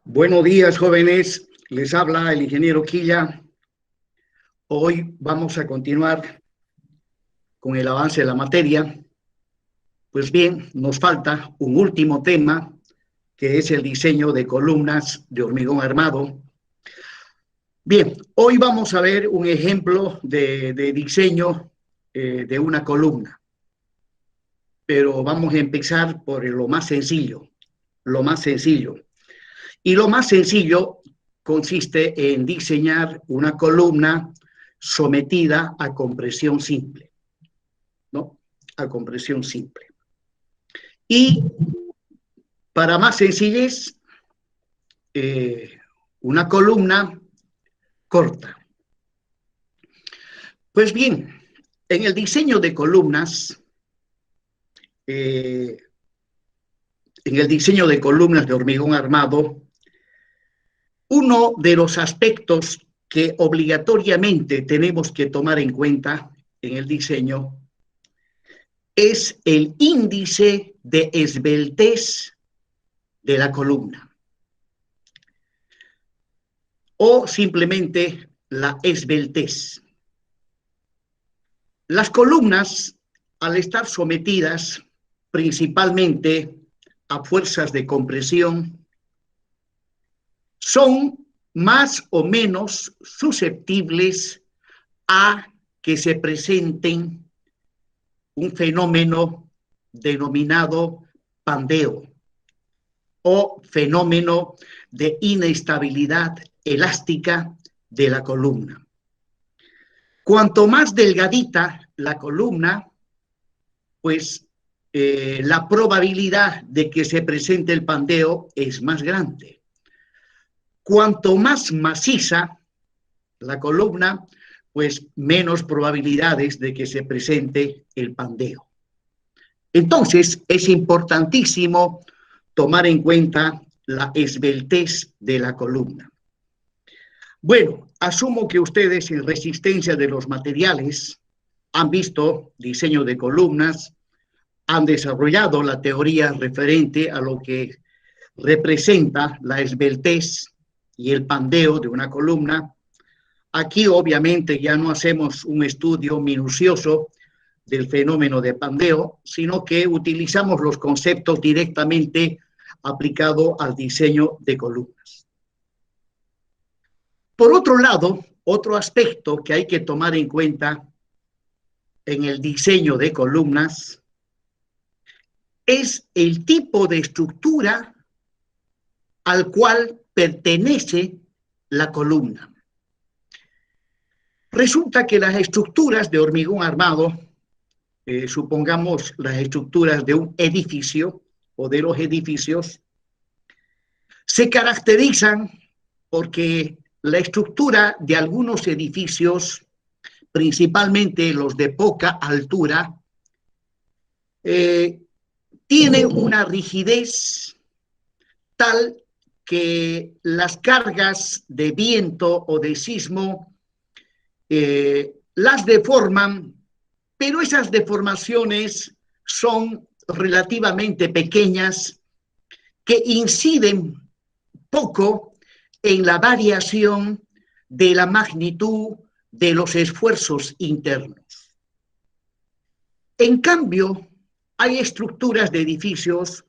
Buenos días, jóvenes. Les habla el ingeniero Quilla. Hoy vamos a continuar con el avance de la materia. Pues bien, nos falta un último tema, que es el diseño de columnas de hormigón armado. Bien, hoy vamos a ver un ejemplo de diseño de una columna. Pero vamos a empezar por lo más sencillo. Lo más sencillo. Y lo más sencillo consiste en diseñar una columna sometida a compresión simple, ¿no? A compresión simple. Y para más sencillez, una columna corta. Pues bien, en el diseño de columnas, de hormigón armado, uno de los aspectos que obligatoriamente tenemos que tomar en cuenta en el diseño es el índice de esbeltez de la columna o simplemente la esbeltez. Las columnas, al estar sometidas principalmente a fuerzas de compresión, son más o menos susceptibles a que se presenten un fenómeno denominado pandeo o fenómeno de inestabilidad elástica de la columna. Cuanto más delgadita la columna, pues la probabilidad de que se presente el pandeo es más grande. Cuanto más maciza la columna, pues menos probabilidades de que se presente el pandeo. Entonces, es importantísimo tomar en cuenta la esbeltez de la columna. Bueno, asumo que ustedes en resistencia de los materiales han visto diseño de columnas, han desarrollado la teoría referente a lo que representa la esbeltez y el pandeo de una columna. Aquí obviamente ya no hacemos un estudio minucioso del fenómeno de pandeo, sino que utilizamos los conceptos directamente aplicados al diseño de columnas. Por otro lado, otro aspecto que hay que tomar en cuenta en el diseño de columnas es el tipo de estructura al cual pertenece la columna. Resulta que las estructuras de hormigón armado, supongamos las estructuras de un edificio o de los edificios, se caracterizan porque la estructura de algunos edificios, principalmente los de poca altura, tiene una rigidez tal que las cargas de viento o de sismo las deforman, pero esas deformaciones son relativamente pequeñas que inciden poco en la variación de la magnitud de los esfuerzos internos. En cambio, hay estructuras de edificios,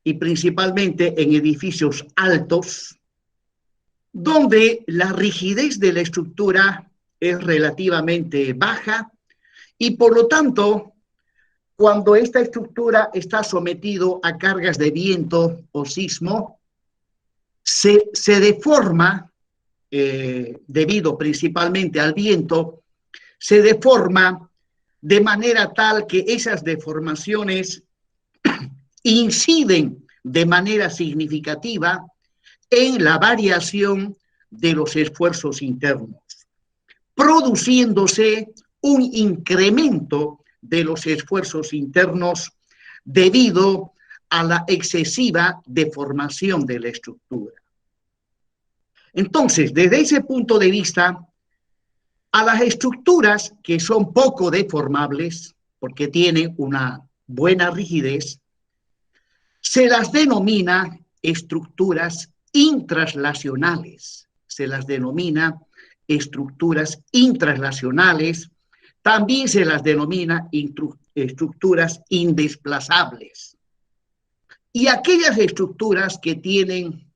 y principalmente en edificios altos, donde la rigidez de la estructura es relativamente baja y por lo tanto, cuando esta estructura está sometido a cargas de viento o sismo, se deforma, debido principalmente al viento, se deforma de manera tal que esas deformaciones inciden de manera significativa en la variación de los esfuerzos internos, produciéndose un incremento de los esfuerzos internos debido a la excesiva deformación de la estructura. Entonces, desde ese punto de vista, a las estructuras que son poco deformables, porque tienen una buena rigidez, se las denomina estructuras intraslacionales. Se las denomina estructuras intraslacionales. También se las denomina estructuras indesplazables. Y aquellas estructuras que tienen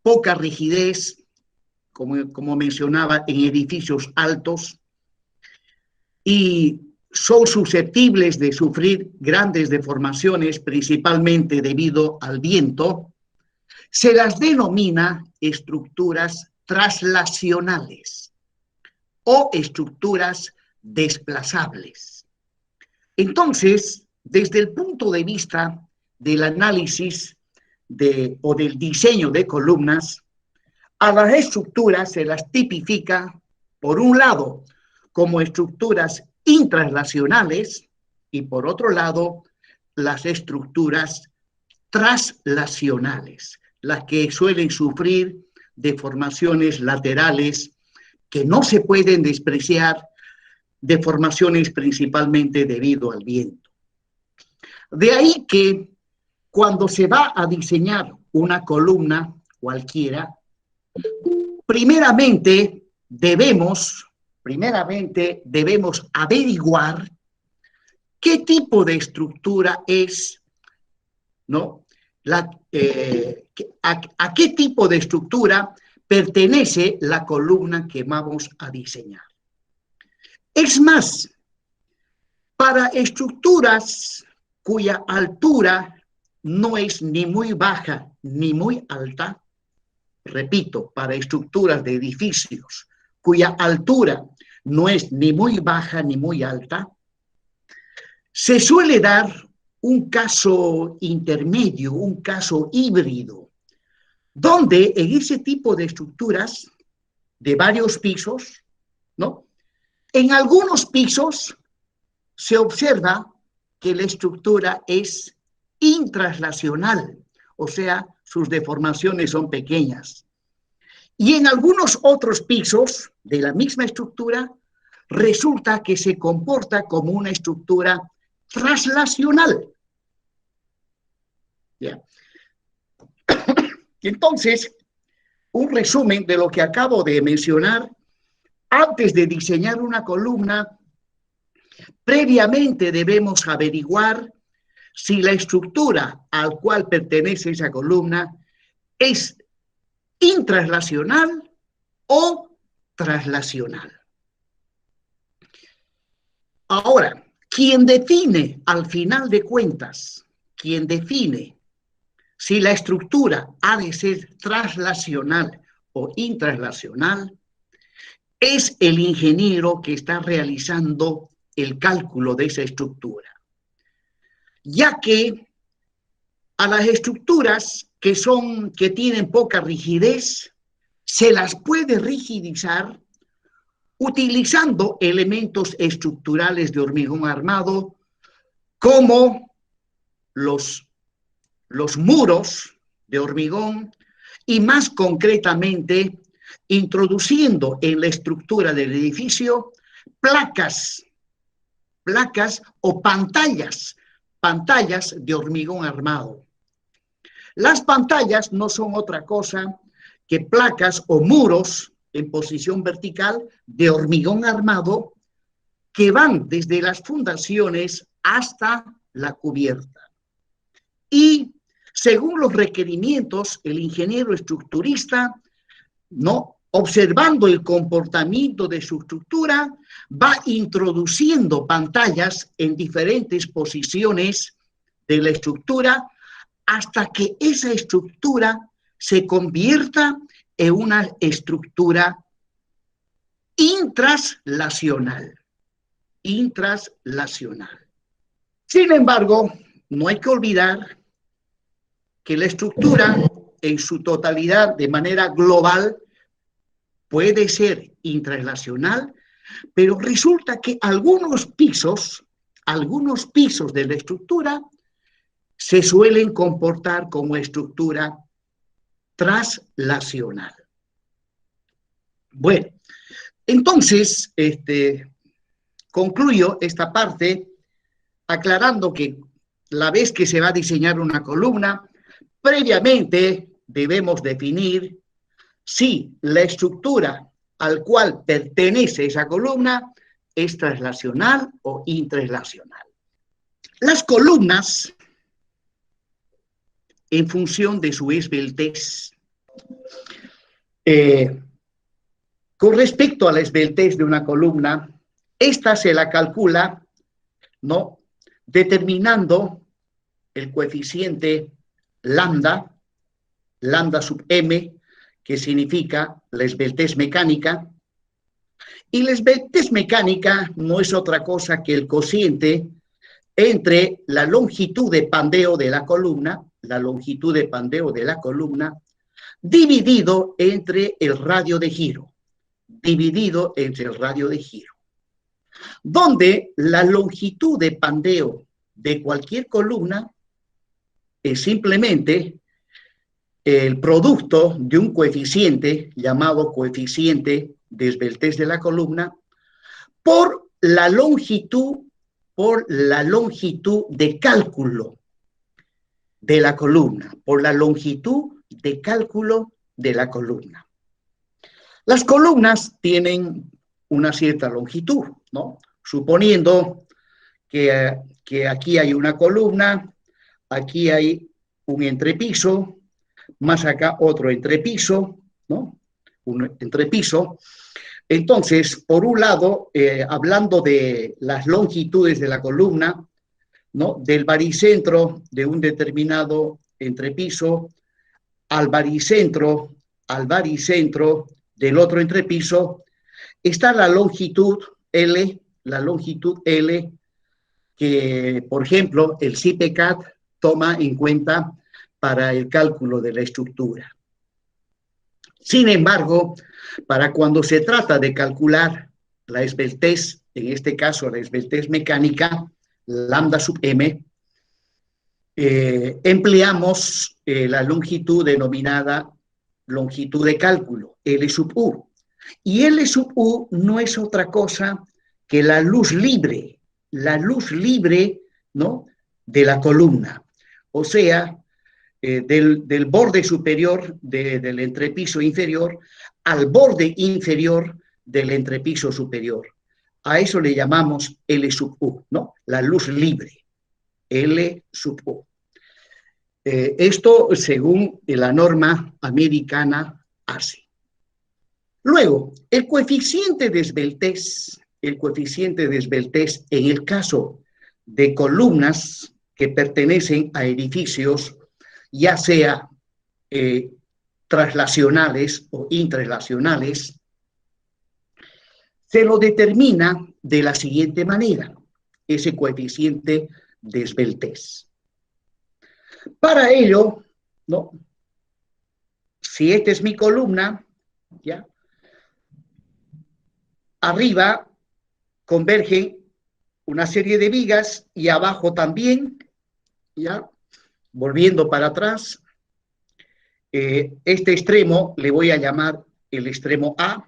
poca rigidez, como mencionaba, en edificios altos, y son susceptibles de sufrir grandes deformaciones, principalmente debido al viento, se las denomina estructuras traslacionales o estructuras desplazables. Entonces, desde el punto de vista del análisis o del diseño de columnas, a las estructuras se las tipifica, por un lado, como estructuras intraslacionales y, por otro lado, las estructuras traslacionales, las que suelen sufrir deformaciones laterales que no se pueden despreciar, deformaciones principalmente debido al viento. De ahí que cuando se va a diseñar una columna cualquiera, primeramente debemos averiguar qué tipo de estructura es, ¿no? A qué tipo de estructura pertenece la columna que vamos a diseñar. Es más, para estructuras cuya altura no es ni muy baja ni muy alta, repito, para estructuras de edificios cuya altura no es ni muy baja ni muy alta, se suele dar un caso intermedio, un caso híbrido, donde en ese tipo de estructuras de varios pisos, ¿no? En algunos pisos se observa que la estructura es intraslacional, o sea, sus deformaciones son pequeñas. Y en algunos otros pisos de la misma estructura resulta que se comporta como una estructura traslacional. ¿Ya? Entonces, un resumen de lo que acabo de mencionar. Antes de diseñar una columna, previamente debemos averiguar si la estructura al cual pertenece esa columna es intraslacional o traslacional. Ahora, quien define, al final de cuentas, quien define si la estructura ha de ser traslacional o intraslacional, es el ingeniero que está realizando el cálculo de esa estructura, ya que a las estructuras que tienen poca rigidez se las puede rigidizar utilizando elementos estructurales de hormigón armado como los muros de hormigón y, más concretamente, introduciendo en la estructura del edificio placas o pantallas de hormigón armado. Las pantallas no son otra cosa que placas o muros en posición vertical de hormigón armado que van desde las fundaciones hasta la cubierta. Y según los requerimientos, el ingeniero estructurista, ¿no?, observando el comportamiento de su estructura, va introduciendo pantallas en diferentes posiciones de la estructura hasta que esa estructura se convierta en una estructura intraslacional. Sin embargo, no hay que olvidar que la estructura en su totalidad, de manera global, puede ser intraslacional, pero resulta que algunos pisos de la estructura se suelen comportar como estructura traslacional. Bueno, entonces, concluyo esta parte aclarando que la vez que se va a diseñar una columna, previamente debemos definir si la estructura al cual pertenece esa columna es translacional o intranslacional. Las columnas, en función de su esbeltez, con respecto a la esbeltez de una columna, esta se la calcula, ¿no?, determinando el coeficiente lambda sub m, que significa la esbeltez mecánica. Y la esbeltez mecánica no es otra cosa que el cociente entre la longitud de pandeo de la columna, dividido entre el radio de giro, donde la longitud de pandeo de cualquier columna es simplemente el producto de un coeficiente llamado coeficiente de esbeltez de la columna por la longitud de cálculo de la columna, Las columnas tienen una cierta longitud, ¿no? Suponiendo que aquí hay una columna, aquí hay un entrepiso, más acá otro entrepiso, ¿no? Un entrepiso. Entonces, por un lado, hablando de las longitudes de la columna, ¿no?, del baricentro de un determinado entrepiso al baricentro del otro entrepiso, está la longitud L, que, por ejemplo, el CIPECAT toma en cuenta para el cálculo de la estructura. Sin embargo, para cuando se trata de calcular la esbeltez, en este caso la esbeltez mecánica, lambda sub m, empleamos la longitud denominada longitud de cálculo, L sub u. Y L sub u no es otra cosa que la luz libre, ¿no?, de la columna. O sea, del borde superior del entrepiso inferior al borde inferior del entrepiso superior. A eso le llamamos L sub u, ¿no?, la luz libre, L sub u. Esto según la norma americana ASI. Luego, el coeficiente de esbeltez en el caso de columnas que pertenecen a edificios, ya sea translacionales o intranslacionales, se lo determina de la siguiente manera, ese coeficiente de esbeltez. Para ello, ¿no?, si esta es mi columna, ¿ya?, arriba convergen una serie de vigas y abajo también, ¿ya? Volviendo para atrás, este extremo le voy a llamar el extremo A,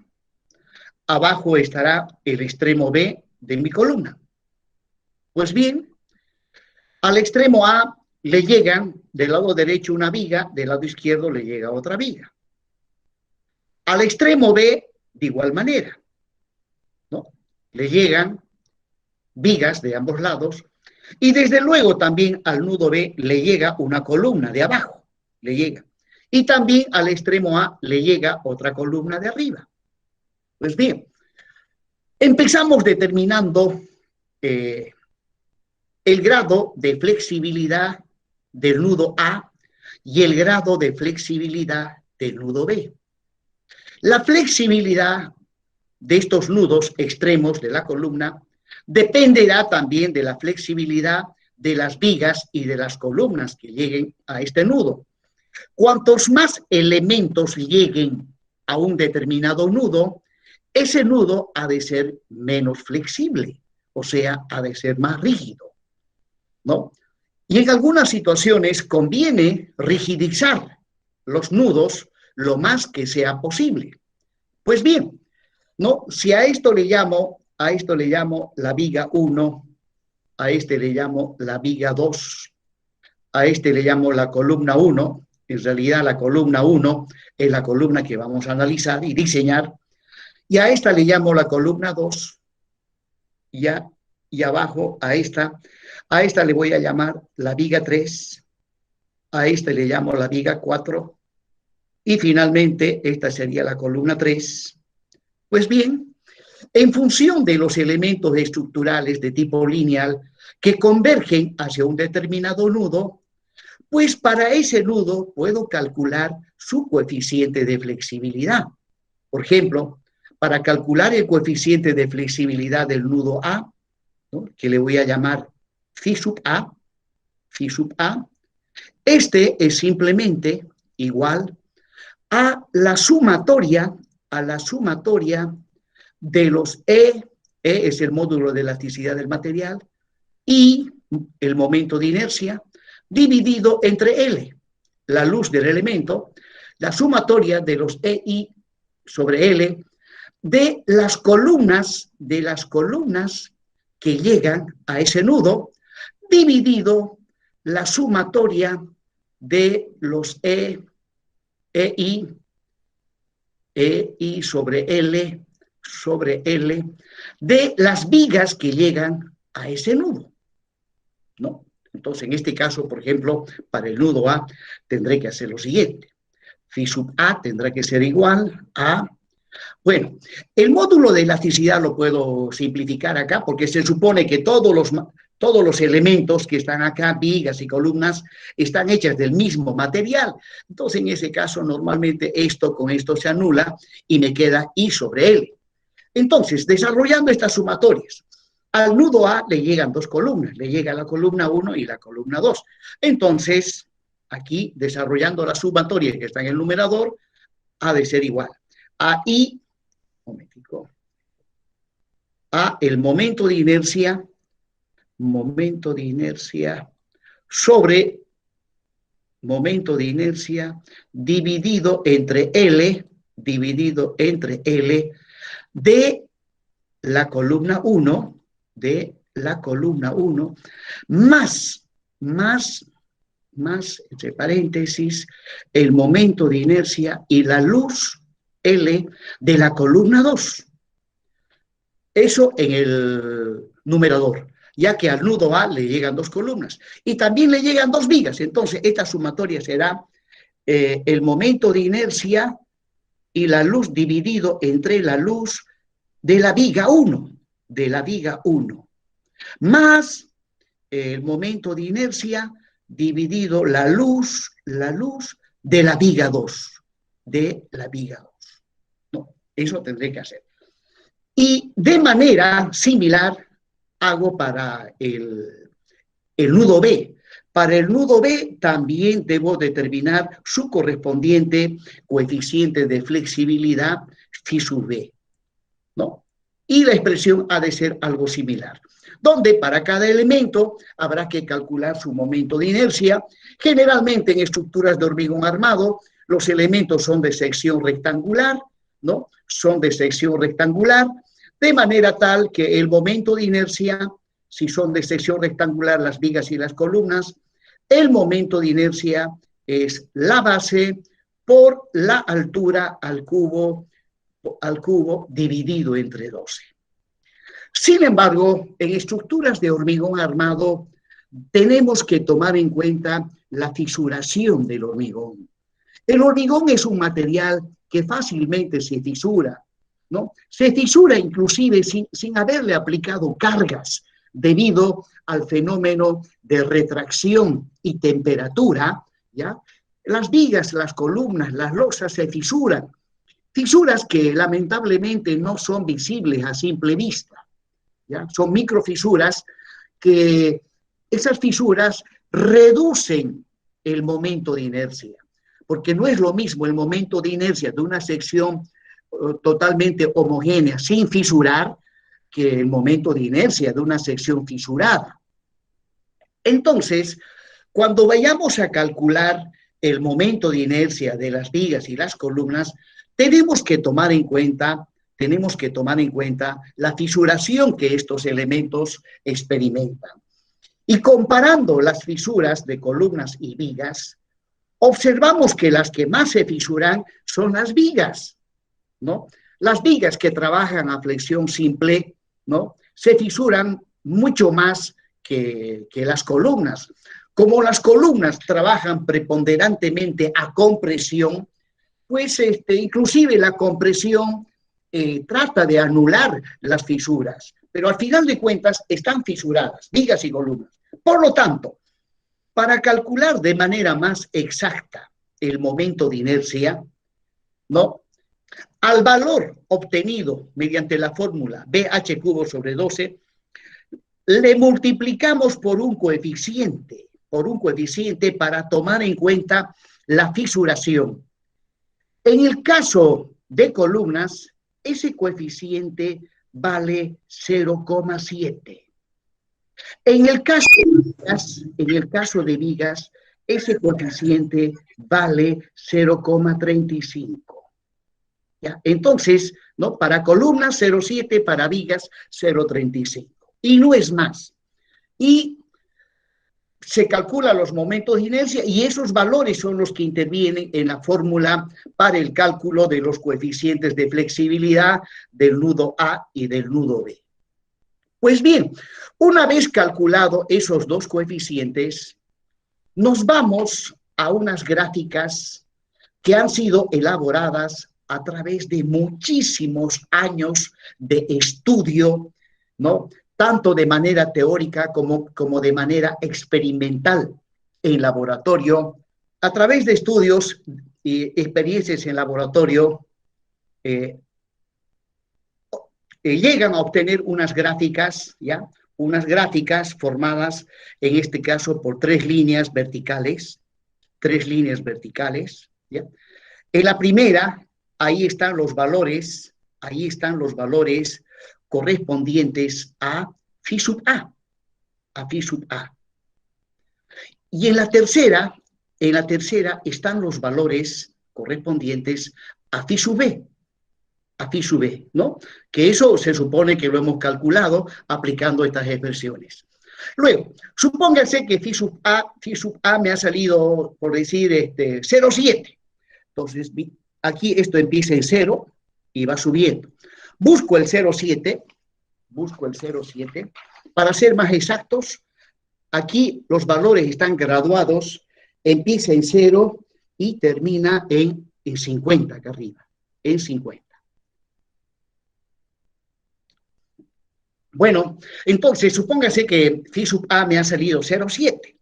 abajo estará el extremo B de mi columna. Pues bien, al extremo A le llegan del lado derecho una viga, del lado izquierdo le llega otra viga. Al extremo B, de igual manera, ¿no?, le llegan vigas de ambos lados, y desde luego también al nudo B le llega una columna de abajo, le llega. Y también al extremo A le llega otra columna de arriba. Pues bien, empezamos determinando el grado de flexibilidad del nudo A y el grado de flexibilidad del nudo B. La flexibilidad de estos nudos extremos de la columna dependerá también de la flexibilidad de las vigas y de las columnas que lleguen a este nudo. Cuantos más elementos lleguen a un determinado nudo, ese nudo ha de ser menos flexible, o sea, ha de ser más rígido, ¿no? Y en algunas situaciones conviene rigidizar los nudos lo más que sea posible. Pues bien, ¿no?, si a esto le llamo la viga 1, a este le llamo la viga 2, a este le llamo la columna 1 En realidad la columna 1 es la columna que vamos a analizar y diseñar. Y a esta le llamo la columna 2. Y abajo a esta le voy a llamar la viga 3. A esta le llamo la viga 4. Y finalmente esta sería la columna 3. Pues bien, en función de los elementos estructurales de tipo lineal que convergen hacia un determinado nudo, pues para ese nudo puedo calcular su coeficiente de flexibilidad. Por ejemplo, para calcular el coeficiente de flexibilidad del nudo A, ¿no?, que le voy a llamar phi sub A, este es simplemente igual a la sumatoria de los E es el módulo de elasticidad del material, y el momento de inercia, dividido entre L, la luz del elemento, la sumatoria de los EI sobre L, de las columnas que llegan a ese nudo, dividido la sumatoria de los EI sobre L de las vigas que llegan a ese nudo, ¿no? Entonces, en este caso, por ejemplo, para el nudo A, tendré que hacer lo siguiente. Phi sub A tendrá que ser igual a... Bueno, el módulo de elasticidad lo puedo simplificar acá, porque se supone que todos los elementos que están acá, vigas y columnas, están hechas del mismo material. Entonces, en ese caso, normalmente esto con esto se anula y me queda I sobre L. Entonces, desarrollando estas sumatorias, al nudo A le llegan dos columnas, le llega la columna 1 y la columna 2. Entonces, aquí, desarrollando las sumatorias que están en el numerador, ha de ser igual a I, a el momento de inercia sobre momento de inercia dividido entre L de la columna 1, más, entre paréntesis, el momento de inercia y la luz L de la columna 2. Eso en el numerador, ya que al nudo A le llegan dos columnas y también le llegan dos vigas. Entonces, esta sumatoria será el momento de inercia y la luz dividido entre la luz de la viga 1, más el momento de inercia dividido la luz de la viga 2, No, eso tendré que hacer. Y de manera similar hago para el nudo B. Para el nudo B también debo determinar su correspondiente coeficiente de flexibilidad phi sub B, ¿no? Y la expresión ha de ser algo similar, donde para cada elemento habrá que calcular su momento de inercia. Generalmente en estructuras de hormigón armado, los elementos son de sección rectangular, ¿no? De manera tal que el momento de inercia, si son de sección rectangular las vigas y las columnas, el momento de inercia es la base por la altura al cubo dividido entre 12. Sin embargo, en estructuras de hormigón armado tenemos que tomar en cuenta la fisuración del hormigón. El hormigón es un material que fácilmente se fisura, ¿no? Se fisura inclusive sin haberle aplicado cargas debido al fenómeno de retracción y temperatura, ¿ya? Las vigas, las columnas, las losas se fisuran. Fisuras que lamentablemente no son visibles a simple vista, ¿ya? Son microfisuras que esas fisuras reducen el momento de inercia, porque no es lo mismo el momento de inercia de una sección totalmente homogénea sin fisurar que el momento de inercia de una sección fisurada. Entonces, cuando vayamos a calcular el momento de inercia de las vigas y las columnas, tenemos que tomar en cuenta la fisuración que estos elementos experimentan. Y comparando las fisuras de columnas y vigas, observamos que las que más se fisuran son las vigas, ¿no? Las vigas que trabajan a flexión simple, ¿no? Se fisuran mucho más que las columnas. Como las columnas trabajan preponderantemente a compresión, pues inclusive la compresión trata de anular las fisuras, pero al final de cuentas están fisuradas, vigas y columnas. Por lo tanto, para calcular de manera más exacta el momento de inercia, ¿no? Al valor obtenido mediante la fórmula BH cubo sobre 12, le multiplicamos por un coeficiente para tomar en cuenta la fisuración. En el caso de columnas, ese coeficiente vale 0,7. En el caso de vigas, ese coeficiente vale 0,35. ¿Ya? Entonces, ¿no? Para columnas 0,7, para vigas 0,35. Y no es más. Y se calculan los momentos de inercia y esos valores son los que intervienen en la fórmula para el cálculo de los coeficientes de flexibilidad del nudo A y del nudo B. Pues bien, una vez calculado esos dos coeficientes, nos vamos a unas gráficas que han sido elaboradas a través de muchísimos años de estudio, ¿no? Tanto de manera teórica como de manera experimental en laboratorio, a través de estudios y experiencias en laboratorio, llegan a obtener unas gráficas, ¿ya? Unas gráficas formadas, en este caso, por tres líneas verticales, ¿ya? En la primera, ahí están los valores correspondientes a phi sub A, Y en la tercera están los valores correspondientes a phi sub B, ¿no? Que eso se supone que lo hemos calculado aplicando estas expresiones. Luego, supóngase que phi sub A me ha salido, por decir, 0,7. Entonces, aquí esto empieza en 0 y va subiendo. Busco el 0,7. Para ser más exactos, aquí los valores están graduados, empieza en 0 y termina en 50 acá arriba, en 50. Bueno, entonces, supóngase que phi sub A me ha salido 0,7.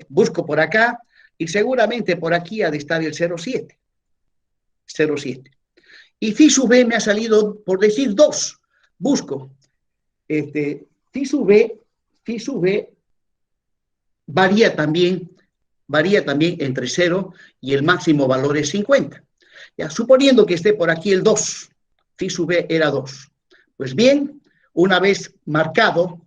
Busco por acá y seguramente por aquí ha de estar el 0,7. Y phi sub B me ha salido, por decir, 2. Busco. Phi sub B varía también entre 0 y el máximo valor es 50. Ya, suponiendo que esté por aquí el 2, phi sub B era 2. Pues bien, una vez marcado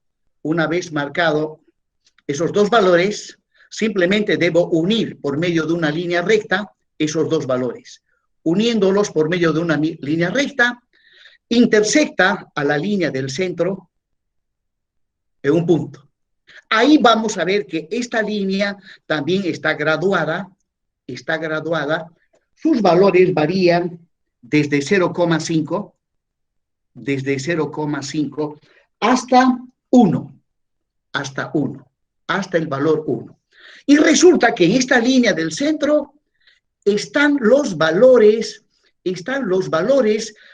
esos dos valores, simplemente debo unir por medio de una línea recta esos dos valores. Uniéndolos por medio de una línea recta, intersecta a la línea del centro en un punto. Ahí vamos a ver que esta línea también está graduada. Sus valores varían desde 0,5 hasta 1, hasta el valor 1. Y resulta que en esta línea del centro están los valores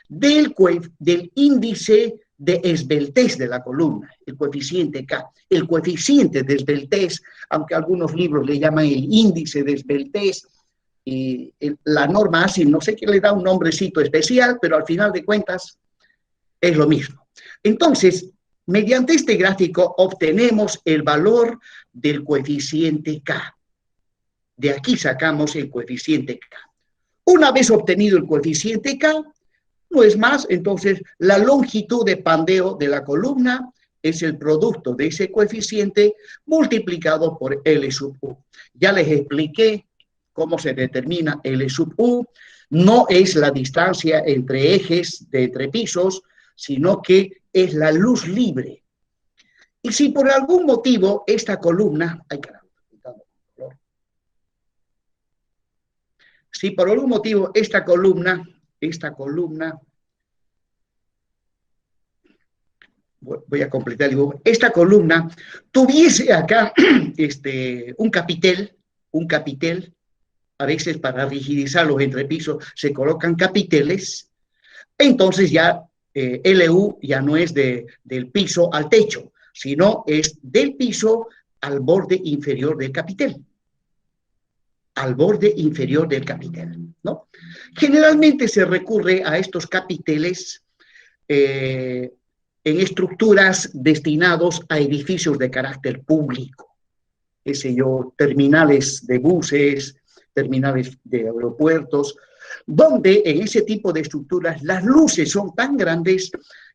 del índice de esbeltez de la columna, el coeficiente K. El coeficiente de esbeltez, aunque algunos libros le llaman el índice de esbeltez, y la norma ASIL, no sé qué le da un nombrecito especial, pero al final de cuentas es lo mismo. Entonces, mediante este gráfico obtenemos el valor del coeficiente K. De aquí sacamos el coeficiente K. Una vez obtenido el coeficiente K, no es más, entonces la longitud de pandeo de la columna es el producto de ese coeficiente multiplicado por L sub U. Ya les expliqué cómo se determina L sub U. No es la distancia entre ejes de entrepisos, sino que es la luz libre. Y si por algún motivo esta columna... Ay, caramba, si por algún motivo esta columna, voy a completar el dibujo, esta columna tuviese acá un capitel, a veces para rigidizar los entrepisos se colocan capiteles, entonces ya LU ya no es del piso al techo, sino es del piso al borde inferior del capitel. Al borde inferior del capitel, ¿no? Generalmente se recurre a estos capiteles en estructuras destinados a edificios de carácter público, qué sé yo, terminales de buses, terminales de aeropuertos, donde en ese tipo de estructuras las luces son tan grandes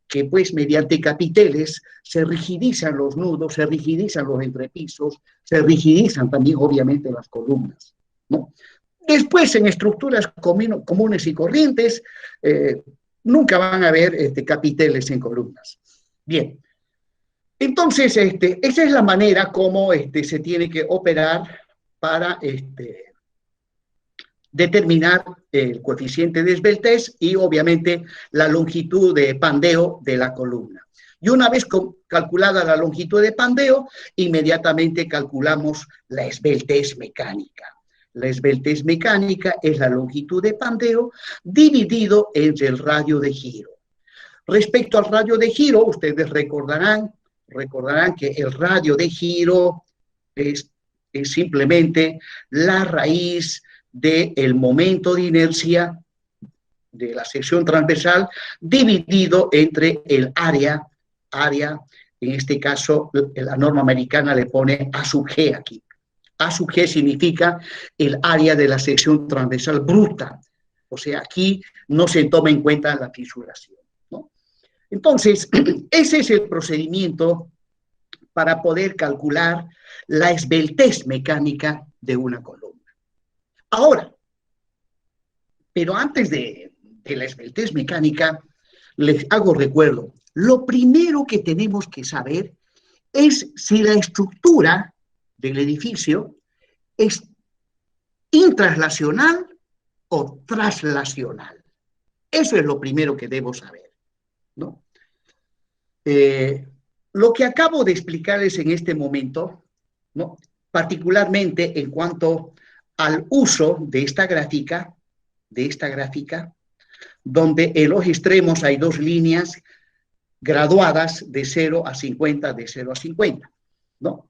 que pues mediante capiteles se rigidizan los nudos, se rigidizan los entrepisos, se rigidizan también obviamente las columnas, ¿no? Después en estructuras comunes y corrientes nunca van a haber capiteles en columnas. Bien, entonces esa es la manera como se tiene que operar para determinar el coeficiente de esbeltez y obviamente la longitud de pandeo de la columna. Y una vez calculada la longitud de pandeo, inmediatamente calculamos la esbeltez mecánica. La esbeltez mecánica es la longitud de pandeo dividido entre el radio de giro. Respecto al radio de giro, ustedes recordarán que el radio de giro es simplemente la raíz del momento de inercia de la sección transversal dividido entre el área, en este caso la norma americana le pone A sub G aquí. A sub G significa el área de la sección transversal bruta, o sea, aquí no se toma en cuenta la fisuración, ¿no? Entonces, ese es el procedimiento para poder calcular la esbeltez mecánica de una columna. Ahora, pero antes de la esbeltez mecánica, les hago recuerdo, lo primero que tenemos que saber es si la estructura del edificio es intranslacional o translacional. Eso es lo primero que debo saber, ¿no? Lo que acabo de explicarles en este momento, ¿no? Particularmente en cuanto al uso de esta gráfica, donde en los extremos hay dos líneas graduadas de 0 a 50, de 0 a 50, ¿no?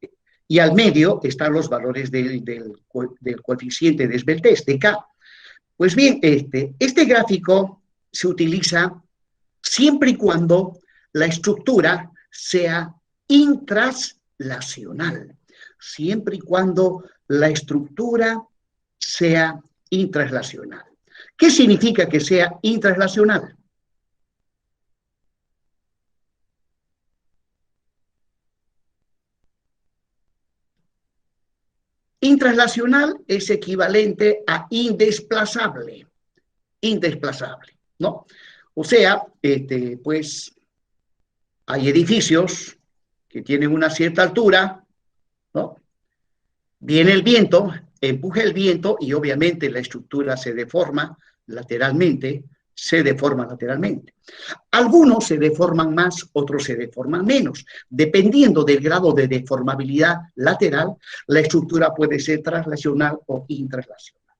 Y al medio están los valores del coeficiente de esbeltez, de K. Pues bien, este gráfico se utiliza siempre y cuando la estructura sea intranslacional, siempre y cuando la estructura sea intranslacional. ¿Qué significa que sea intranslacional? Intranslacional es equivalente a indesplazable, ¿no? O sea, pues hay edificios que tienen una cierta altura, ¿no? Viene el viento, empuja el viento y obviamente la estructura se deforma lateralmente, Algunos se deforman más, otros se deforman menos. Dependiendo del grado de deformabilidad lateral, la estructura puede ser translacional o intranslacional.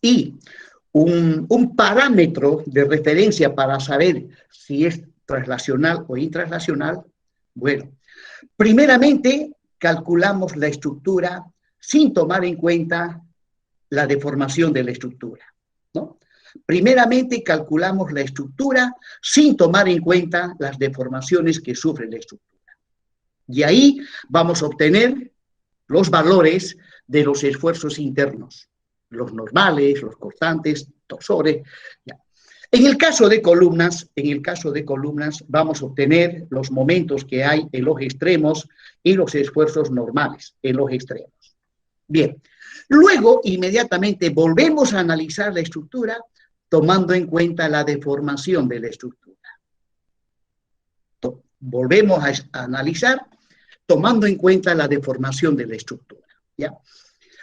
Y un parámetro de referencia para saber si es translacional o intranslacional, bueno, primeramente calculamos la estructura sin tomar en cuenta la deformación de la estructura, ¿no? Primeramente calculamos la estructura sin tomar en cuenta las deformaciones que sufre la estructura. Y ahí vamos a obtener los valores de los esfuerzos internos, los normales, los constantes, torsores. Ya. En el caso de columnas, vamos a obtener los momentos que hay en los extremos y los esfuerzos normales en los extremos. Bien, luego inmediatamente volvemos a analizar la estructura tomando en cuenta la deformación de la estructura. Volvemos a analizar tomando en cuenta la deformación de la estructura, ¿ya?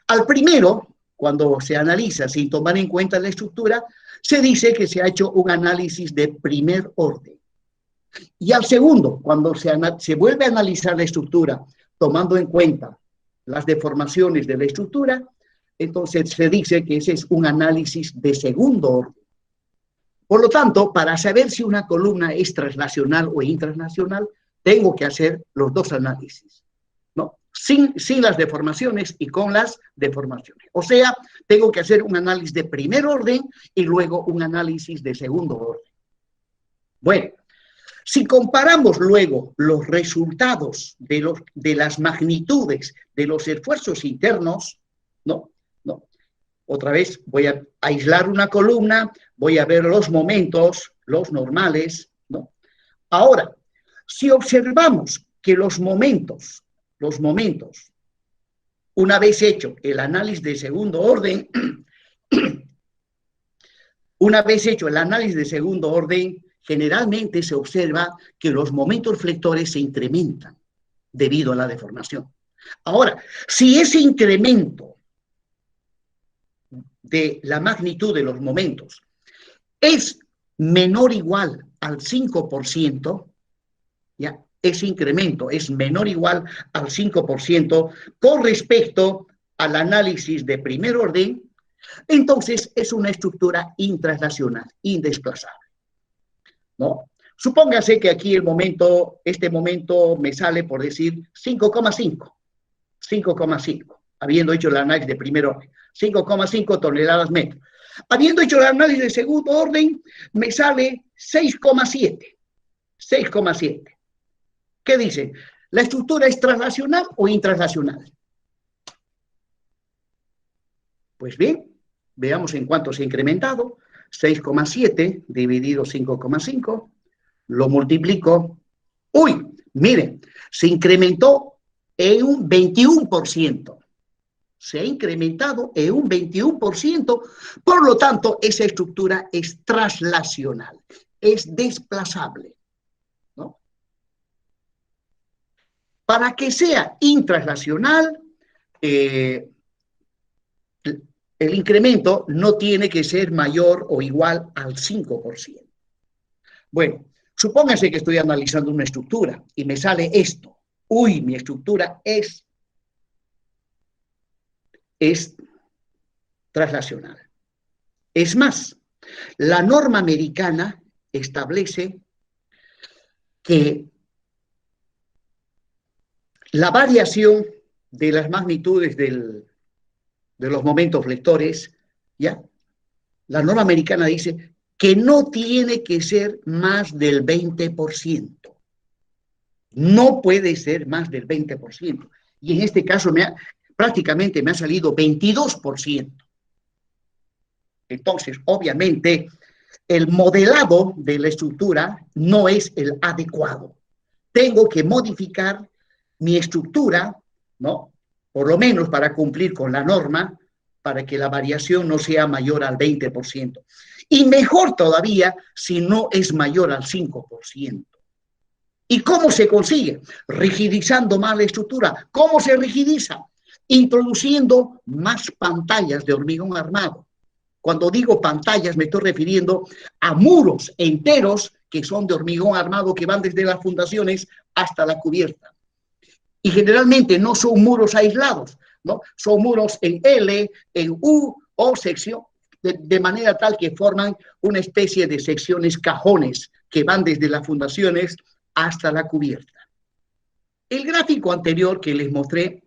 Al primero, cuando se analiza sin tomar en cuenta la estructura, se dice que se ha hecho un análisis de primer orden. Y al segundo, cuando se vuelve a analizar la estructura, tomando en cuenta las deformaciones de la estructura, entonces se dice que ese es un análisis de segundo orden. Por lo tanto, para saber si una columna es translacional o intranslacional, tengo que hacer los dos análisis, ¿no? Sin las deformaciones y con las deformaciones. O sea, tengo que hacer un análisis de primer orden y luego un análisis de segundo orden. Bueno, si comparamos luego los resultados de las magnitudes de los esfuerzos internos, ¿no? Otra vez voy a aislar una columna, voy a ver los momentos, los normales, ¿no? Ahora, si observamos que los momentos, una vez hecho el análisis de segundo orden, generalmente se observa que los momentos flectores se incrementan debido a la deformación. Ahora, si ese incremento de la magnitud de los momentos es menor o igual al 5%, ¿ya? Ese incremento es menor o igual al 5% con respecto al análisis de primer orden, entonces es una estructura intranslacional, indesplazable, ¿no? Supóngase que aquí este momento me sale, por decir, 5,5, habiendo hecho el análisis de primer orden, 5,5 toneladas metro. Habiendo hecho el análisis de segundo orden, me sale 6,7. ¿Qué dice? ¿La estructura es translacional o intranslacional? Pues bien, veamos en cuánto se ha incrementado. 6,7 dividido 5,5, lo multiplico. ¡Uy! Miren, se incrementó en un 21%. Se ha incrementado en un 21%, por lo tanto, esa estructura es translacional, es desplazable, ¿no? Para que sea intranslacional, el incremento no tiene que ser mayor o igual al 5%. Bueno, supóngase que estoy analizando una estructura y me sale esto. Uy, mi estructura es translacional. Es más, la norma americana establece que la variación de las magnitudes de los momentos flectores, ¿ya? La norma americana dice que no tiene que ser más del 20%. No puede ser más del 20%. Y en este caso prácticamente me ha salido 22%. Entonces, obviamente, el modelado de la estructura no es el adecuado. Tengo que modificar mi estructura, ¿no? Por lo menos para cumplir con la norma, para que la variación no sea mayor al 20%. Y mejor todavía si no es mayor al 5%. ¿Y cómo se consigue? Rigidizando más la estructura. ¿Cómo se rigidiza? Introduciendo más pantallas de hormigón armado. Cuando digo pantallas me estoy refiriendo a muros enteros que son de hormigón armado que van desde las fundaciones hasta la cubierta. Y generalmente no son muros aislados, ¿no? Son muros en L, en U o sección, de manera tal que forman una especie de secciones cajones que van desde las fundaciones hasta la cubierta. El gráfico anterior que les mostré,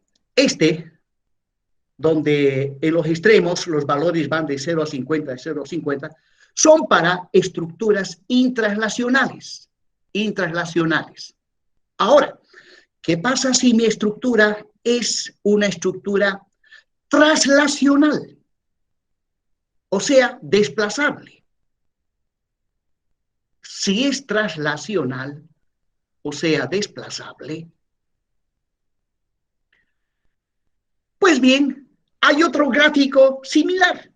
donde en los extremos los valores van de 0 a 50, de 0 a 50, son para estructuras intranslacionales. Ahora, ¿qué pasa si mi estructura es una estructura translacional? O sea, desplazable. Si es translacional, o sea, desplazable, pues bien, hay otro gráfico similar.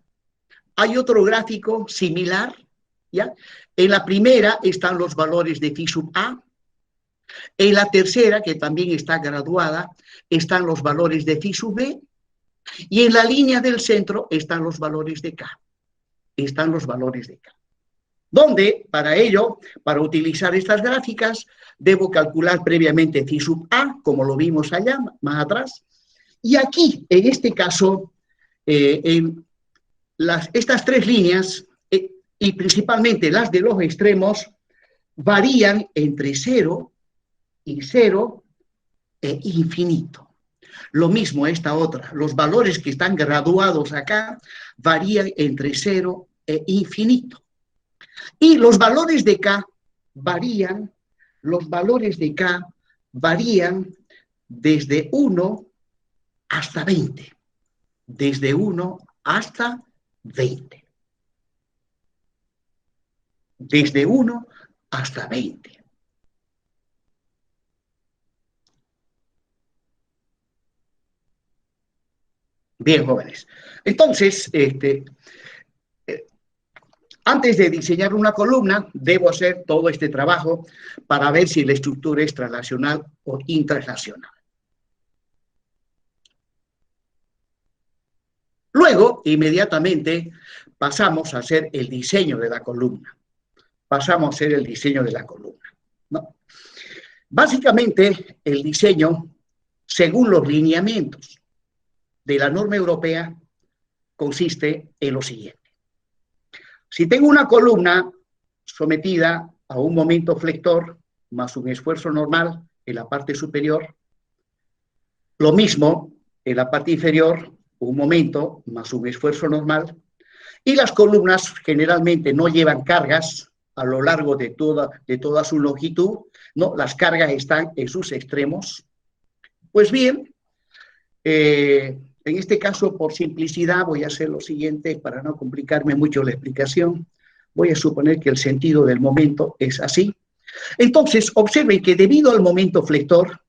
¿Ya? En la primera están los valores de phi sub A. En la tercera, que también está graduada, están los valores de phi sub B. Y en la línea del centro están los valores de K. Están los valores de K. Donde, para ello, para utilizar estas gráficas, debo calcular previamente phi sub A, como lo vimos allá, más atrás. Y aquí, en este caso, estas tres líneas, y principalmente las de los extremos, varían entre 0 y 0 e infinito. Lo mismo esta otra, los valores que están graduados acá varían entre 0 e infinito. Y los valores de K varían, desde 1 hasta 20. Desde 1 hasta 20. Desde 1 hasta 20. Bien, jóvenes. Entonces, antes de diseñar una columna, debo hacer todo este trabajo para ver si la estructura es translacional o intranslacional. Luego, inmediatamente, pasamos a hacer el diseño de la columna. ¿No? Básicamente, el diseño, según los lineamientos de la norma europea, consiste en lo siguiente. Si tengo una columna sometida a un momento flector más un esfuerzo normal en la parte superior, lo mismo en la parte inferior, un momento más un esfuerzo normal, y las columnas generalmente no llevan cargas a lo largo de toda su longitud, ¿no? Las cargas están en sus extremos. Pues bien, en este caso, por simplicidad, voy a hacer lo siguiente para no complicarme mucho la explicación. Voy a suponer que el sentido del momento es así. Entonces, observen que debido al momento flector,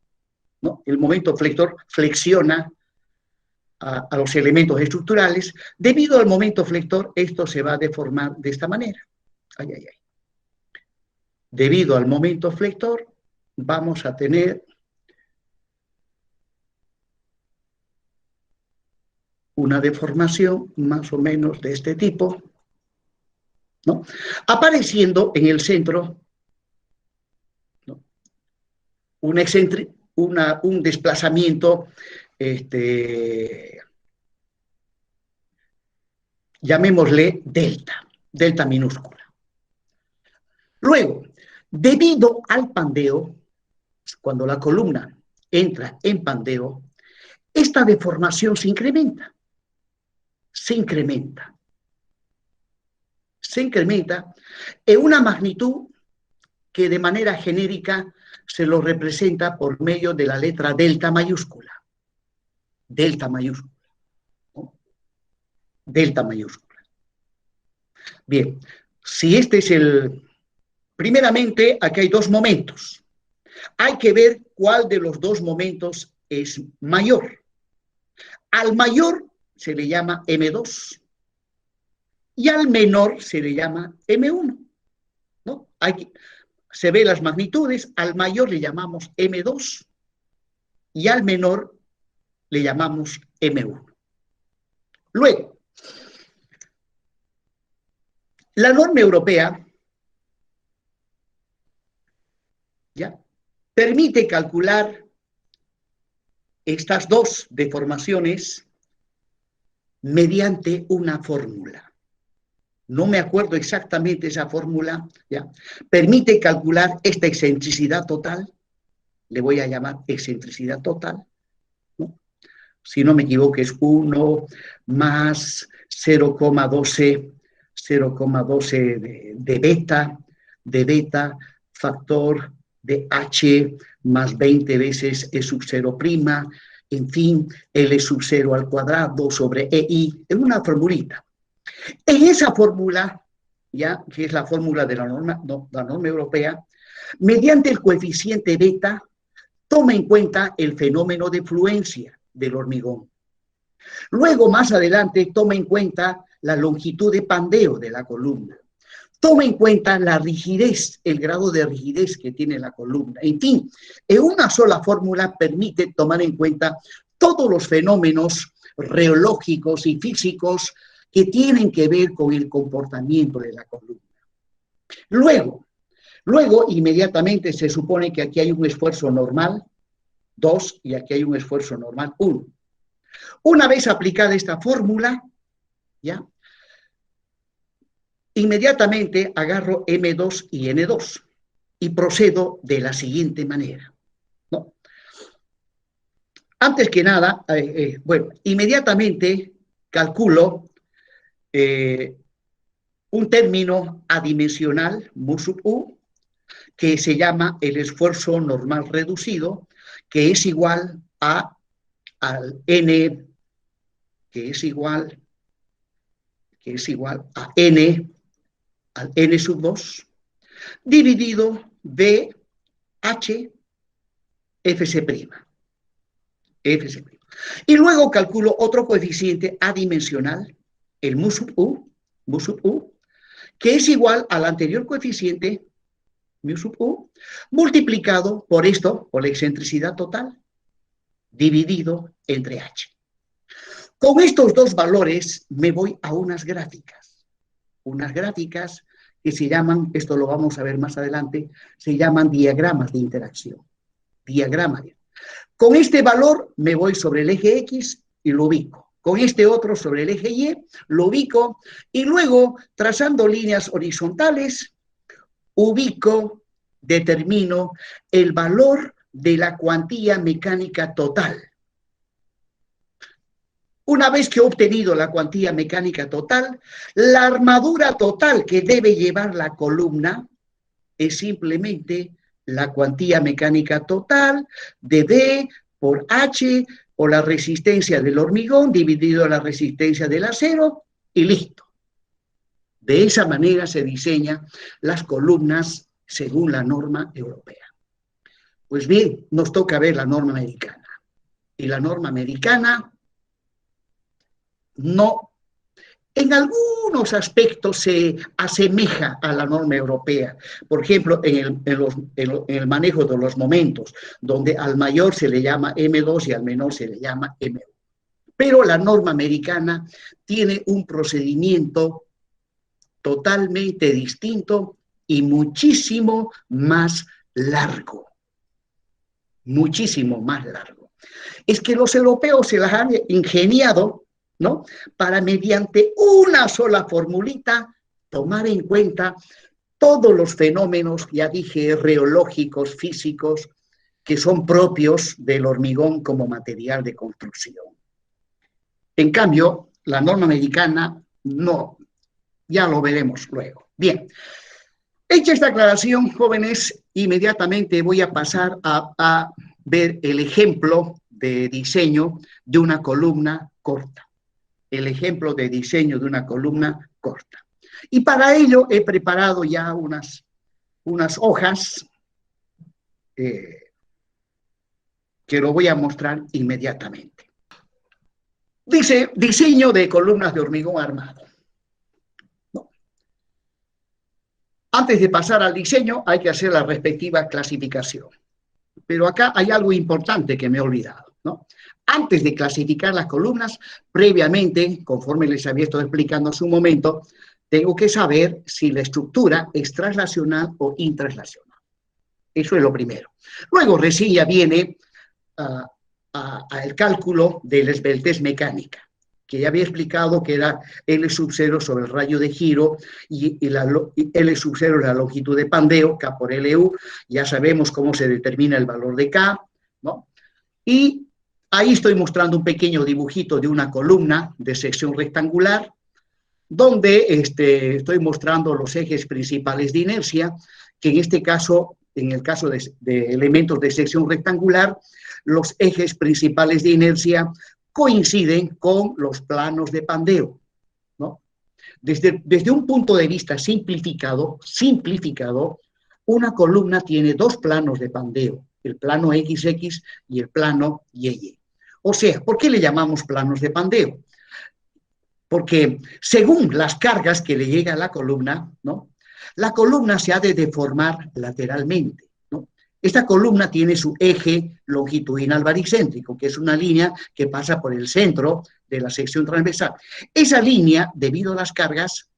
¿no? El momento flector flexiona a los elementos estructurales. Debido al momento flector, esto se va a deformar de esta manera. Debido al momento flector, vamos a tener una deformación más o menos de este tipo, ¿no? Apareciendo en el centro, ¿no? Un desplazamiento, llamémosle delta minúscula. Luego, debido al pandeo, cuando la columna entra en pandeo, esta deformación se incrementa en una magnitud que de manera genérica se lo representa por medio de la letra delta mayúscula. ¿No? Delta mayúscula. Bien, si este es primeramente, aquí hay dos momentos. Hay que ver cuál de los dos momentos es mayor. Al mayor se le llama M2 y al menor se le llama M1. ¿No? Se ve las magnitudes, al mayor le llamamos M2 y al menor le llamamos M1. Luego, la norma europea ¿ya? Permite calcular estas dos deformaciones mediante una fórmula. No me acuerdo exactamente esa fórmula, ¿ya? Permite calcular esta excentricidad total, le voy a llamar excentricidad total, ¿no? Si no me equivoco es 1 más 0,12 de beta, factor de H más 20 veces E sub 0', en fin, L sub 0 al cuadrado sobre EI, es una formulita. En esa fórmula, ya que es la fórmula de la norma europea, mediante el coeficiente beta, toma en cuenta el fenómeno de fluencia del hormigón. Luego, más adelante, toma en cuenta la longitud de pandeo de la columna. Toma en cuenta la rigidez, el grado de rigidez que tiene la columna. En fin, en una sola fórmula permite tomar en cuenta todos los fenómenos reológicos y físicos que tienen que ver con el comportamiento de la columna. Luego, inmediatamente se supone que aquí hay un esfuerzo normal, 2, y aquí hay un esfuerzo normal, 1. Una vez aplicada esta fórmula, ¿ya? Inmediatamente agarro M2 y N2 y procedo de la siguiente manera, ¿no? Antes que nada, inmediatamente calculo un término adimensional, mu sub u, que se llama el esfuerzo normal reducido, que es igual al N, que es igual a N, al N sub 2, dividido B H FC'. FC'. Y luego calculo otro coeficiente adimensional, el mu sub u, que es igual al anterior coeficiente, mu sub u, multiplicado por esto, por la excentricidad total, dividido entre H. Con estos dos valores me voy a unas gráficas que se llaman, esto lo vamos a ver más adelante, se llaman diagramas de interacción. Con este valor me voy sobre el eje X y lo ubico. Con este otro sobre el eje Y lo ubico y luego, trazando líneas horizontales, determino el valor de la cuantía mecánica total. Una vez que he obtenido la cuantía mecánica total, la armadura total que debe llevar la columna es simplemente la cuantía mecánica total de D por H o la resistencia del hormigón dividido la resistencia del acero y listo. De esa manera se diseñan las columnas según la norma europea. Pues bien, nos toca ver la norma americana. Y la norma americana no, en algunos aspectos se asemeja a la norma europea. Por ejemplo, en el manejo de los momentos, donde al mayor se le llama M2 y al menor se le llama M1. Pero la norma americana tiene un procedimiento totalmente distinto y muchísimo más largo. Muchísimo más largo. Es que los europeos se las han ingeniado, ¿no?, para mediante una sola formulita tomar en cuenta todos los fenómenos, ya dije, reológicos, físicos, que son propios del hormigón como material de construcción. En cambio, la norma americana no, ya lo veremos luego. Bien, hecha esta aclaración, jóvenes, inmediatamente voy a pasar a ver el ejemplo de diseño de una columna corta. El ejemplo de diseño de una columna corta. Y para ello he preparado ya unas hojas que lo voy a mostrar inmediatamente. Dice, diseño de columnas de hormigón armado. No. Antes de pasar al diseño hay que hacer la respectiva clasificación. Pero acá hay algo importante que me he olvidado, ¿no? Antes de clasificar las columnas, previamente, conforme les había estado explicando hace un momento, tengo que saber si la estructura es translacional o intranslacional. Eso es lo primero. Luego recién ya viene el cálculo de la esbeltez mecánica, que ya había explicado que era L sub 0 sobre el radio de giro y L sub 0 la longitud de pandeo, K por LU. Ya sabemos cómo se determina el valor de K, ¿no? Y ahí estoy mostrando un pequeño dibujito de una columna de sección rectangular, donde estoy mostrando los ejes principales de inercia, que en este caso, en el caso de elementos de sección rectangular, los ejes principales de inercia coinciden con los planos de pandeo, ¿no? Desde un punto de vista simplificado, una columna tiene dos planos de pandeo, el plano XX y el plano YY. O sea, ¿por qué le llamamos planos de pandeo? Porque según las cargas que le llega a la columna, ¿no?, la columna se ha de deformar lateralmente, ¿no? Esta columna tiene su eje longitudinal baricéntrico, que es una línea que pasa por el centro de la sección transversal. Esa línea, debido a las cargas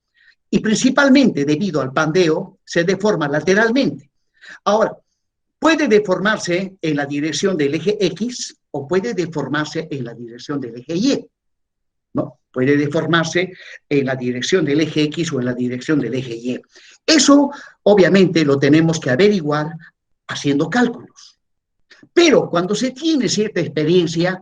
y principalmente debido al pandeo, se deforma lateralmente. Ahora, puede deformarse en la dirección del eje X o puede deformarse en la dirección del eje Y, ¿no? Puede deformarse en la dirección del eje X o en la dirección del eje Y. Eso, obviamente, lo tenemos que averiguar haciendo cálculos. Pero cuando se tiene cierta experiencia,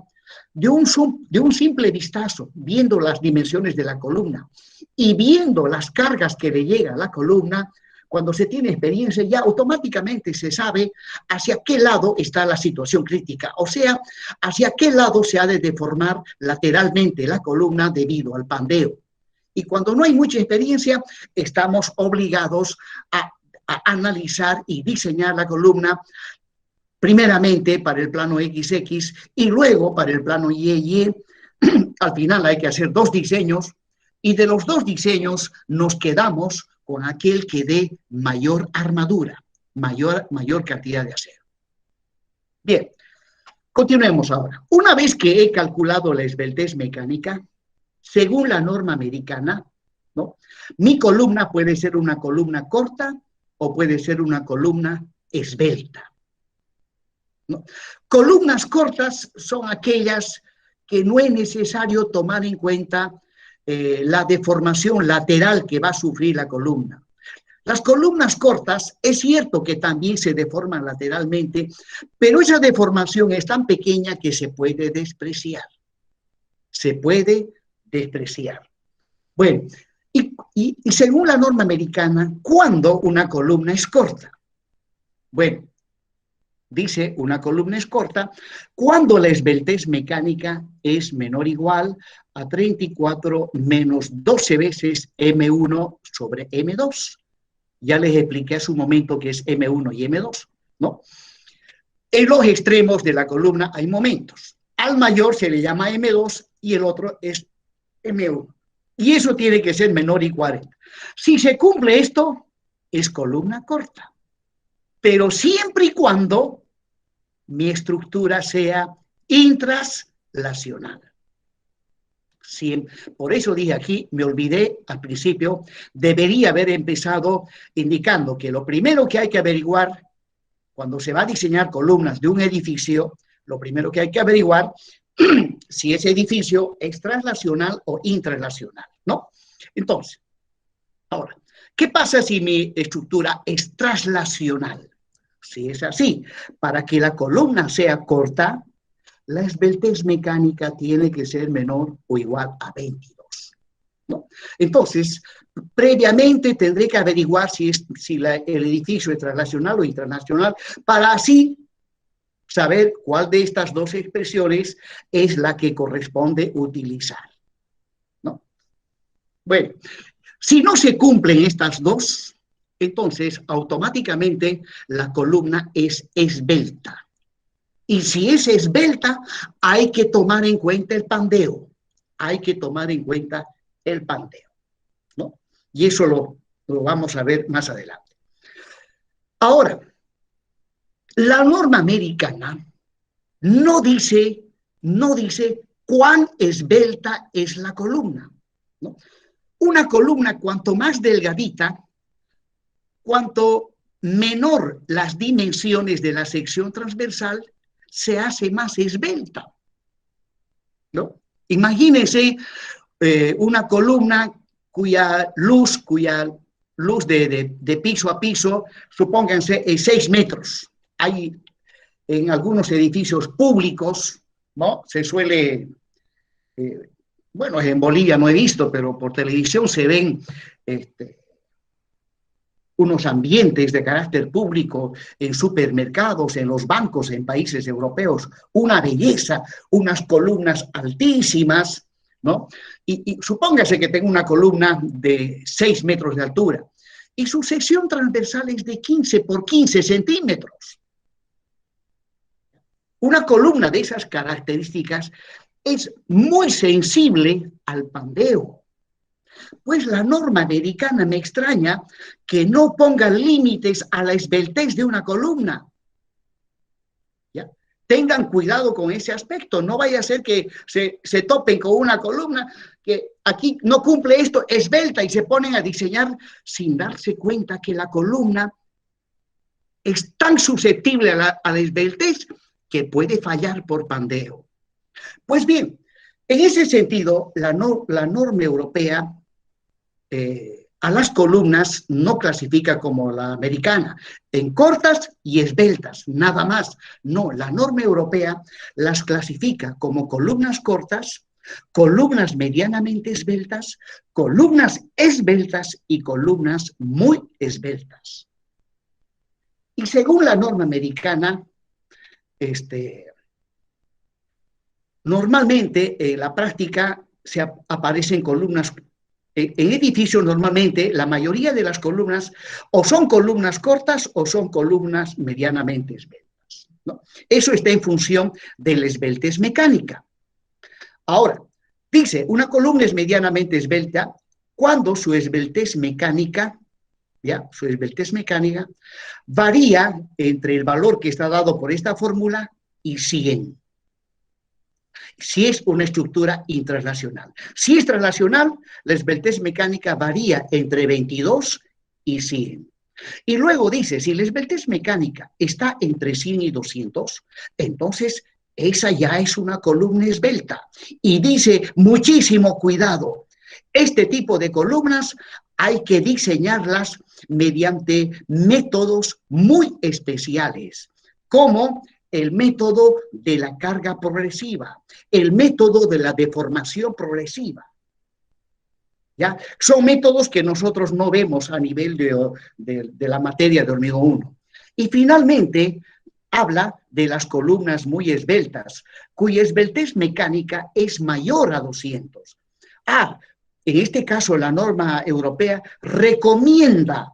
de un simple vistazo, viendo las dimensiones de la columna y viendo las cargas que le llega a la columna, cuando se tiene experiencia ya automáticamente se sabe hacia qué lado está la situación crítica, o sea, hacia qué lado se ha de deformar lateralmente la columna debido al pandeo. Y cuando no hay mucha experiencia, estamos obligados a analizar y diseñar la columna primeramente para el plano XX y luego para el plano YY. Al final hay que hacer dos diseños y de los dos diseños nos quedamos con aquel que dé mayor armadura, mayor cantidad de acero. Bien, continuemos ahora. Una vez que he calculado la esbeltez mecánica, según la norma americana, ¿no?, mi columna puede ser una columna corta o puede ser una columna esbelta, ¿no? Columnas cortas son aquellas que no es necesario tomar en cuenta la deformación lateral que va a sufrir la columna. Las columnas cortas, es cierto que también se deforman lateralmente, pero esa deformación es tan pequeña que se puede despreciar. Se puede despreciar. Bueno, y según la norma americana, ¿cuándo una columna es corta? Bueno, dice una columna es corta cuando la esbeltez mecánica es menor o igual a 34 menos 12 veces M1 sobre M2. Ya les expliqué hace un momento que es M1 y M2, ¿no? En los extremos de la columna hay momentos. Al mayor se le llama M2 y el otro es M1. Y eso tiene que ser menor o 40. Si se cumple esto, es columna corta. Pero siempre y cuando mi estructura sea intraslacional. Por eso dije aquí, me olvidé al principio, debería haber empezado indicando que lo primero que hay que averiguar cuando se va a diseñar columnas de un edificio, lo primero que hay que averiguar si ese edificio es traslacional o intraslacional, ¿no? Entonces, ahora, ¿qué pasa si mi estructura es traslacional? Si es así, para que la columna sea corta, la esbeltez mecánica tiene que ser menor o igual a 22, ¿no? Entonces, previamente tendré que averiguar si el edificio es traslacional o intraslacional para así saber cuál de estas dos expresiones es la que corresponde utilizar, ¿no? Bueno, si no se cumplen estas dos, entonces automáticamente la columna es esbelta. Y si es esbelta, hay que tomar en cuenta el pandeo. Hay que tomar en cuenta el pandeo, ¿no? Y eso lo vamos a ver más adelante. Ahora, la norma americana no dice cuán esbelta es la columna, ¿no? Una columna cuanto más delgadita, cuanto menor las dimensiones de la sección transversal, se hace más esbelta, ¿no? Imagínense una columna cuya luz de piso a piso, supónganse, es 6 metros. Hay en algunos edificios públicos, ¿no? Se suele, bueno, en Bolivia no he visto, pero por televisión se ven unos ambientes de carácter público en supermercados, en los bancos, en países europeos, una belleza, unas columnas altísimas, ¿no? Y supóngase que tengo una columna de 6 metros de altura y su sección transversal es de 15 por 15 centímetros. Una columna de esas características es muy sensible al pandeo. Pues la norma americana me extraña que no ponga límites a la esbeltez de una columna. tengan cuidado con ese aspecto. No vaya a ser que se topen con una columna que aquí no cumple esto, esbelta, y se ponen a diseñar sin darse cuenta que la columna es tan susceptible a la esbeltez que puede fallar por pandeo. Pues bien, en ese sentido, la norma europea a las columnas no clasifica como la americana, en cortas y esbeltas, nada más. No, la norma europea las clasifica como columnas cortas, columnas medianamente esbeltas, columnas esbeltas y columnas muy esbeltas. Y según la norma americana, normalmente en la práctica aparecen columnas. En edificios normalmente la mayoría de las columnas o son columnas cortas o son columnas medianamente esbeltas, ¿no? Eso está en función de la esbeltez mecánica. Ahora, dice, una columna es medianamente esbelta cuando su esbeltez mecánica, ¿ya? Su esbeltez mecánica varía entre el valor que está dado por esta fórmula y 100. Si es una estructura intraslacional. Si es traslacional, la esbeltez mecánica varía entre 22 y 100. Y luego dice, si la esbeltez mecánica está entre 100 y 200, entonces esa ya es una columna esbelta. Y dice, muchísimo cuidado, este tipo de columnas hay que diseñarlas mediante métodos muy especiales, como el método de la carga progresiva, el método de la deformación progresiva. ¿Ya? Son métodos que nosotros no vemos a nivel de la materia de hormigón 1. Y finalmente habla de las columnas muy esbeltas, cuya esbeltez mecánica es mayor a 200. En este caso la norma europea recomienda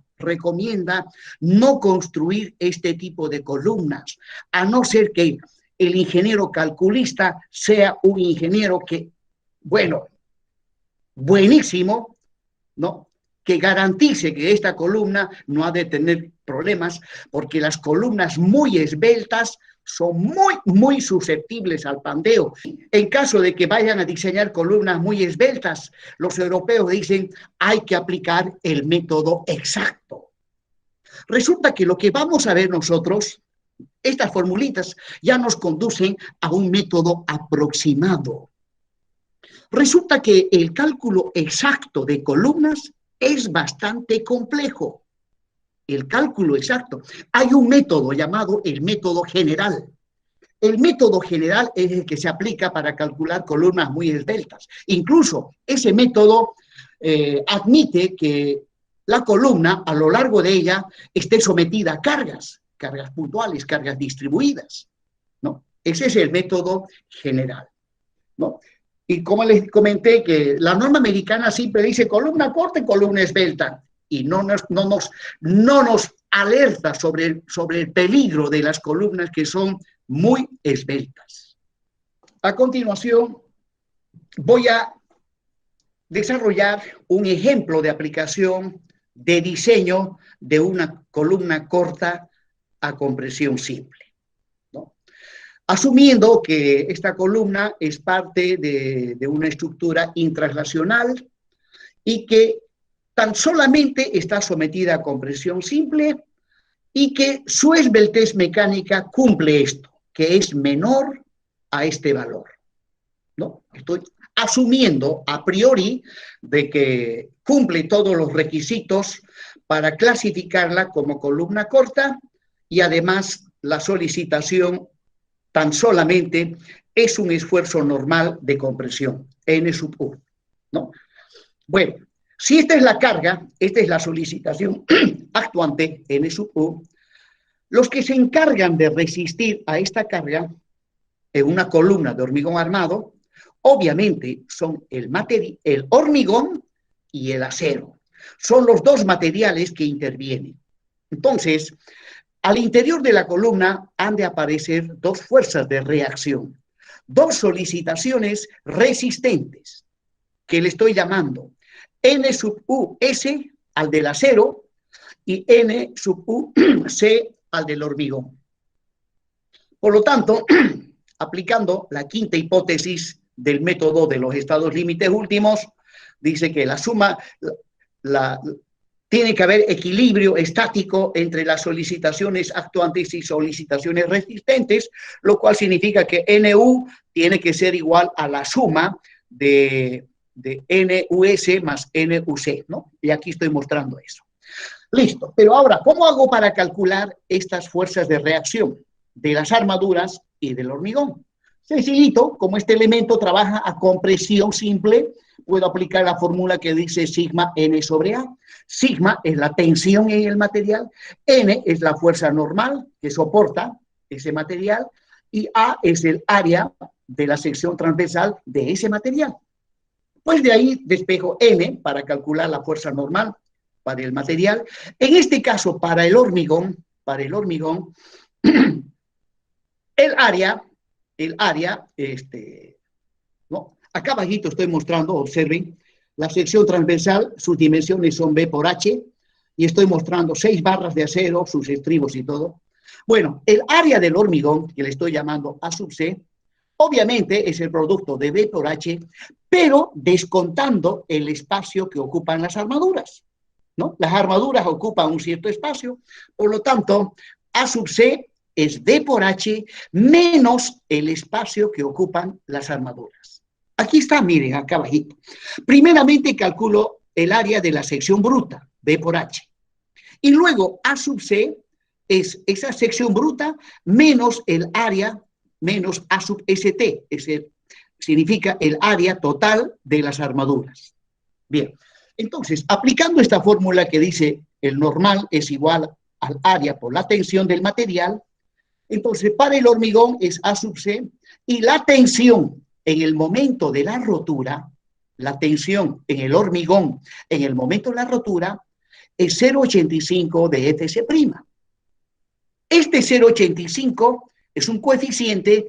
no construir este tipo de columnas, a no ser que el ingeniero calculista sea un ingeniero que, bueno, buenísimo, ¿no? Que garantice que esta columna no ha de tener problemas, porque las columnas muy esbeltas son muy susceptibles al pandeo. En caso de que vayan a diseñar columnas muy esbeltas, los europeos dicen hay que aplicar el método exacto. Resulta que lo que vamos a ver nosotros, estas formulitas, ya nos conducen a un método aproximado. Resulta que el cálculo exacto de columnas es bastante complejo. El cálculo exacto. Hay un método llamado el método general. El método general es el que se aplica para calcular columnas muy esbeltas. Incluso ese método admite que la columna, a lo largo de ella, esté sometida a cargas puntuales, cargas distribuidas, ¿no? Ese es el método general, ¿no? Y como les comenté, que la norma americana siempre dice columna corta y columna esbelta, y no nos alerta sobre el peligro de las columnas que son muy esbeltas. A continuación, voy a desarrollar un ejemplo de aplicación de diseño de una columna corta a compresión simple, ¿no? Asumiendo que esta columna es parte de una estructura intraslacional y que tan solamente está sometida a compresión simple y que su esbeltez mecánica cumple esto, que es menor a este valor, ¿no? Estoy asumiendo a priori de que cumple todos los requisitos para clasificarla como columna corta y además la solicitación tan solamente es un esfuerzo normal de compresión, N sub U, ¿no? Bueno, si esta es la carga, esta es la solicitación actuante, N sub U, los que se encargan de resistir a esta carga en una columna de hormigón armado, obviamente son el hormigón y el acero. Son los dos materiales que intervienen. Entonces, al interior de la columna han de aparecer dos fuerzas de reacción, dos solicitaciones resistentes, que le estoy llamando N sub U S al del acero y N sub U C al del hormigón. Por lo tanto, aplicando la quinta hipótesis del método de los estados límites últimos, dice que la suma, tiene que haber equilibrio estático entre las solicitaciones actuantes y solicitaciones resistentes, lo cual significa que NU tiene que ser igual a la suma de NUS más NUC, ¿no? Y aquí estoy mostrando eso. Listo, pero ahora, ¿cómo hago para calcular estas fuerzas de reacción de las armaduras y del hormigón? Sencillito, como este elemento trabaja a compresión simple, puedo aplicar la fórmula que dice sigma n sobre A. Sigma es la tensión en el material, n es la fuerza normal que soporta ese material y A es el área de la sección transversal de ese material. Pues de ahí despejo n para calcular la fuerza normal para el material. En este caso, para el hormigón, el área, ¿no? Acá abajito estoy mostrando, observen, la sección transversal, sus dimensiones son B por H, y estoy mostrando 6 barras de acero, sus estribos y todo. Bueno, el área del hormigón, que le estoy llamando A sub C, obviamente es el producto de B por H, pero descontando el espacio que ocupan las armaduras, ¿no? Las armaduras ocupan un cierto espacio, por lo tanto, A sub C es B por H menos el espacio que ocupan las armaduras. Aquí está, miren, acá abajito. Primeramente calculo el área de la sección bruta, B por H. Y luego A sub C es esa sección bruta menos el área, menos A sub ST, significa el área total de las armaduras. Bien, entonces, aplicando esta fórmula que dice el normal es igual al área por la tensión del material, entonces para el hormigón es A sub C y la tensión en el momento de la rotura, la tensión en el hormigón en el momento de la rotura es 0,85 de Fc'. Este 0,85 es un coeficiente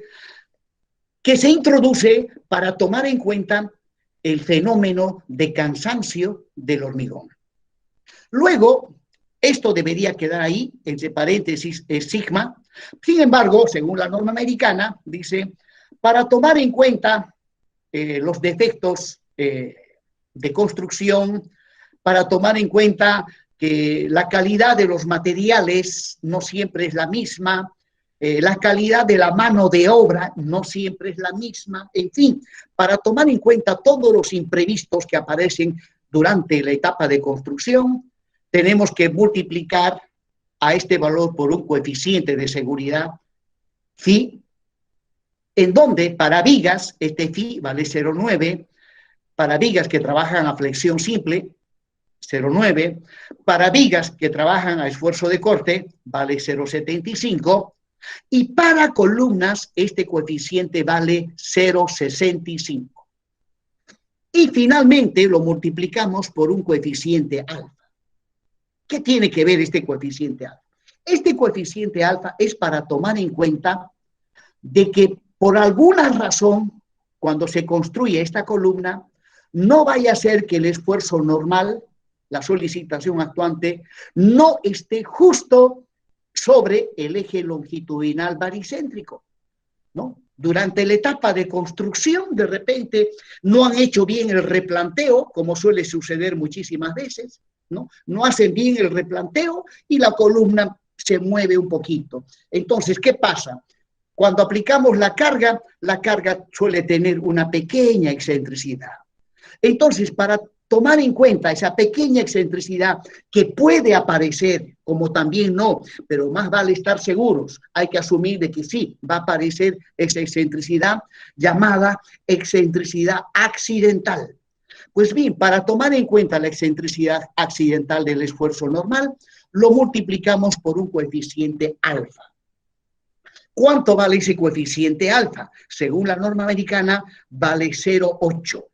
que se introduce para tomar en cuenta el fenómeno de cansancio del hormigón. Luego, esto debería quedar ahí, entre paréntesis, es sigma. Sin embargo, según la norma americana, dice, para tomar en cuenta los defectos de construcción, para tomar en cuenta que la calidad de los materiales no siempre es la misma, la calidad de la mano de obra no siempre es la misma, en fin, para tomar en cuenta todos los imprevistos que aparecen durante la etapa de construcción, tenemos que multiplicar a este valor por un coeficiente de seguridad phi, en donde para vigas este phi vale 0,9, para vigas que trabajan a flexión simple, 0,9, para vigas que trabajan a esfuerzo de corte, vale 0,75, y para columnas este coeficiente vale 0,65. Y finalmente lo multiplicamos por un coeficiente alfa. ¿Qué tiene que ver este coeficiente alfa? Este coeficiente alfa es para tomar en cuenta de que por alguna razón, cuando se construye esta columna, no vaya a ser que el esfuerzo normal, la solicitación actuante, no esté justo sobre el eje longitudinal baricéntrico, ¿no? Durante la etapa de construcción, de repente, no han hecho bien el replanteo, como suele suceder muchísimas veces, ¿no? No hacen bien el replanteo y la columna se mueve un poquito. Entonces, ¿qué pasa? Cuando aplicamos la carga suele tener una pequeña excentricidad. Entonces, para tomar en cuenta esa pequeña excentricidad que puede aparecer, como también no, pero más vale estar seguros, hay que asumir de que sí, va a aparecer esa excentricidad llamada excentricidad accidental. Pues bien, para tomar en cuenta la excentricidad accidental del esfuerzo normal, lo multiplicamos por un coeficiente alfa. ¿Cuánto vale ese coeficiente alfa? Según la norma americana, vale 0,8.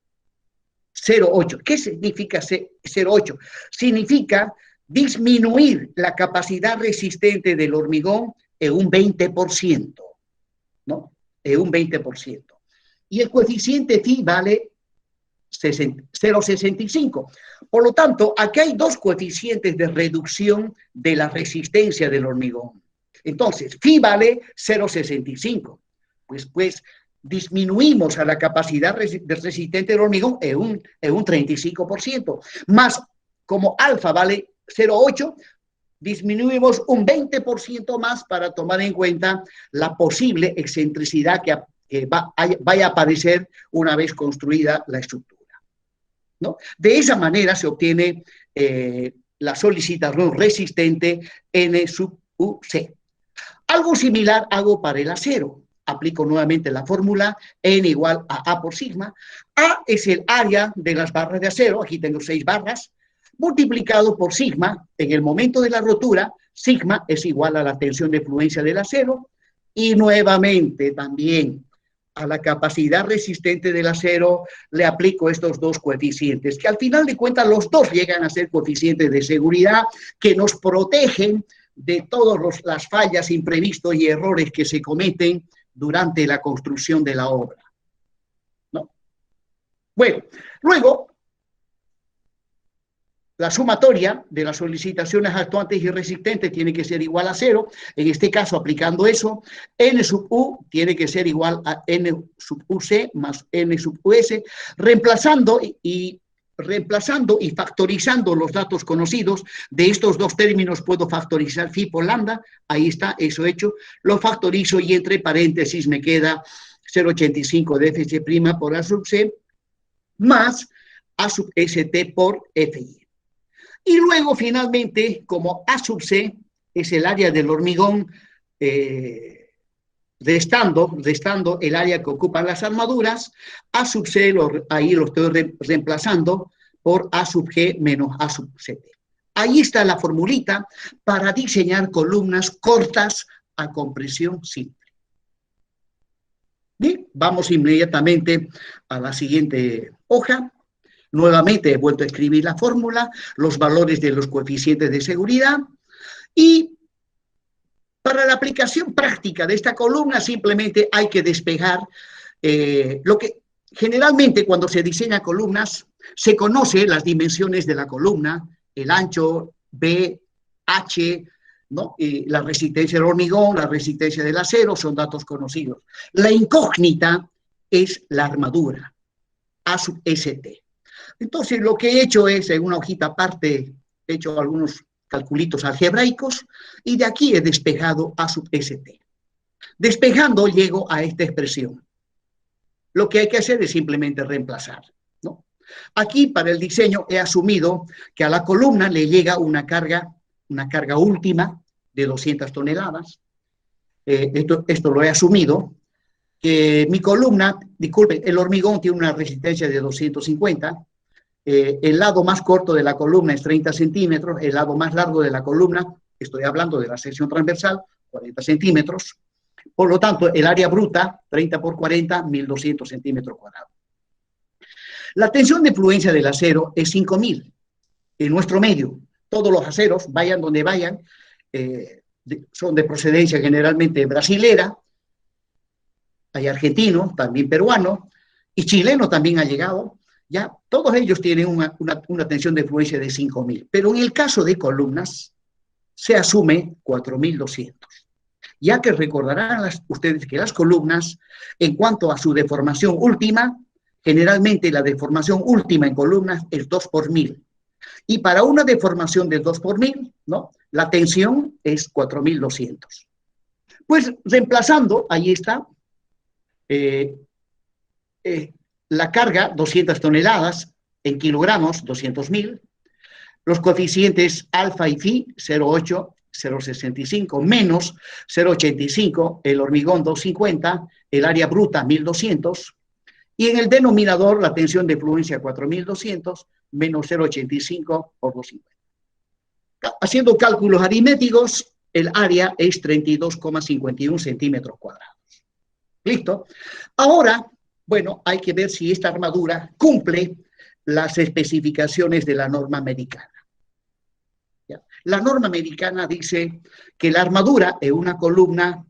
0,8. ¿Qué significa 0,8? Significa disminuir la capacidad resistente del hormigón en un 20%, ¿no? En un 20%. Y el coeficiente phi vale 0,65. Por lo tanto, aquí hay dos coeficientes de reducción de la resistencia del hormigón. Entonces, phi vale 0,65. Pues disminuimos a la capacidad resistente del hormigón en un 35%. Más, como alfa vale 0,8, disminuimos un 20% más para tomar en cuenta la posible excentricidad que vaya a aparecer una vez construida la estructura, ¿no? De esa manera se obtiene la solicitación resistente N sub UC. Algo similar hago para el acero. Aplico nuevamente la fórmula N igual a A por sigma. A es el área de las barras de acero, aquí tengo 6 barras, multiplicado por sigma. En el momento de la rotura, sigma es igual a la tensión de fluencia del acero, y nuevamente también a la capacidad resistente del acero le aplico estos dos coeficientes, que al final de cuentas los dos llegan a ser coeficientes de seguridad que nos protegen de todas las fallas, imprevistos y errores que se cometen durante la construcción de la obra, ¿no? Bueno, luego, la sumatoria de las solicitaciones actuantes y resistentes tiene que ser igual a 0. En este caso, aplicando eso, N sub U tiene que ser igual a N sub UC más N sub US, reemplazando y factorizando los datos conocidos. De estos dos términos puedo factorizar phi por lambda. Ahí está, eso hecho. Lo factorizo y entre paréntesis me queda 0,85 de Fc' por A sub C más A sub ST por Fi. Y luego, finalmente, como A sub C es el área del hormigón, restando el área que ocupan las armaduras, A sub C ahí lo estoy reemplazando por A sub G menos A sub CT. Ahí está la formulita para diseñar columnas cortas a compresión simple. Bien, vamos inmediatamente a la siguiente hoja. Nuevamente he vuelto a escribir la fórmula, los valores de los coeficientes de seguridad, y para la aplicación práctica de esta columna simplemente hay que despejar lo que generalmente cuando se diseña columnas se conoce las dimensiones de la columna, el ancho, B, H, ¿no? Y la resistencia del hormigón, la resistencia del acero, son datos conocidos. La incógnita es la armadura, A sub ST. Entonces, lo que he hecho es, en una hojita aparte, he hecho algunos calculitos algebraicos y de aquí he despejado A sub ST. Despejando, llego a esta expresión. Lo que hay que hacer es simplemente reemplazar, ¿no? Aquí, para el diseño, he asumido que a la columna le llega una carga última de 200 toneladas. Esto lo he asumido, que mi columna, disculpen, el hormigón tiene una resistencia de 250. El lado más corto de la columna es 30 centímetros, el lado más largo de la columna, estoy hablando de la sección transversal, 40 centímetros. Por lo tanto, el área bruta, 30 por 40, 1200 centímetros cuadrados. La tensión de fluencia del acero es 5000 en nuestro medio. Todos los aceros, vayan donde vayan, son de procedencia generalmente brasilera, hay argentinos, también peruanos, y chilenos también ha llegado. Ya, todos ellos tienen una tensión de fluencia de 5000, pero en el caso de columnas se asume 4200, ya que recordarán ustedes que las columnas, en cuanto a su deformación última, generalmente la deformación última en columnas es 2 por 1000, y para una deformación de 2 por 1000, ¿no?, la tensión es 4200. Pues reemplazando, ahí está, la carga, 200 toneladas, en kilogramos, 200.000. Los coeficientes alfa y phi, 0,8, 0,65, menos 0,85, el hormigón 250, el área bruta 1200, y en el denominador la tensión de fluencia 4200, menos 0,85 por 250. Haciendo cálculos aritméticos, el área es 32,51 centímetros cuadrados. ¿Listo? Ahora, bueno, hay que ver si esta armadura cumple las especificaciones de la norma americana. ¿Ya? La norma americana dice que la armadura en una columna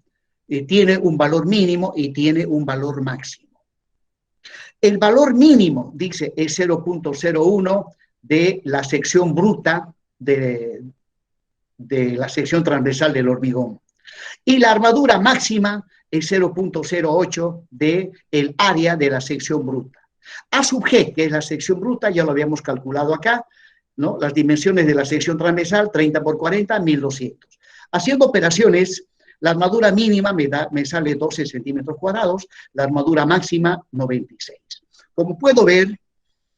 tiene un valor mínimo y tiene un valor máximo. El valor mínimo, dice, es 0,01 de la sección bruta de la sección transversal del hormigón. Y la armadura máxima es 0.08 del área de la sección bruta. A sub G, que es la sección bruta, ya lo habíamos calculado acá, ¿no? Las dimensiones de la sección transversal, 30 por 40, 1200. Haciendo operaciones, la armadura mínima me sale 12 centímetros cuadrados, la armadura máxima 96. Como puedo ver,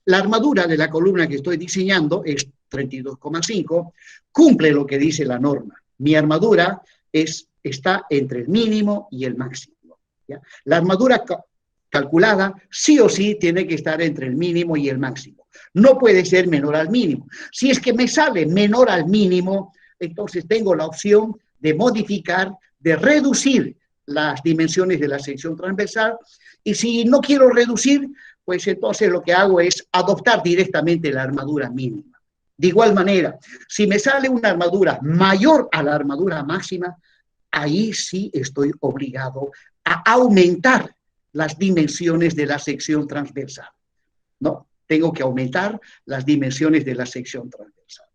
la armadura de la columna que estoy diseñando es 32,5, cumple lo que dice la norma. Mi armadura está entre el mínimo y el máximo, ¿ya? La armadura calculada sí o sí tiene que estar entre el mínimo y el máximo. No puede ser menor al mínimo. Si es que me sale menor al mínimo, entonces tengo la opción de modificar, de reducir las dimensiones de la sección transversal, y si no quiero reducir, pues entonces lo que hago es adoptar directamente la armadura mínima. De igual manera, si me sale una armadura mayor a la armadura máxima, ahí sí estoy obligado a aumentar las dimensiones de la sección transversal, ¿no? Tengo que aumentar las dimensiones de la sección transversal.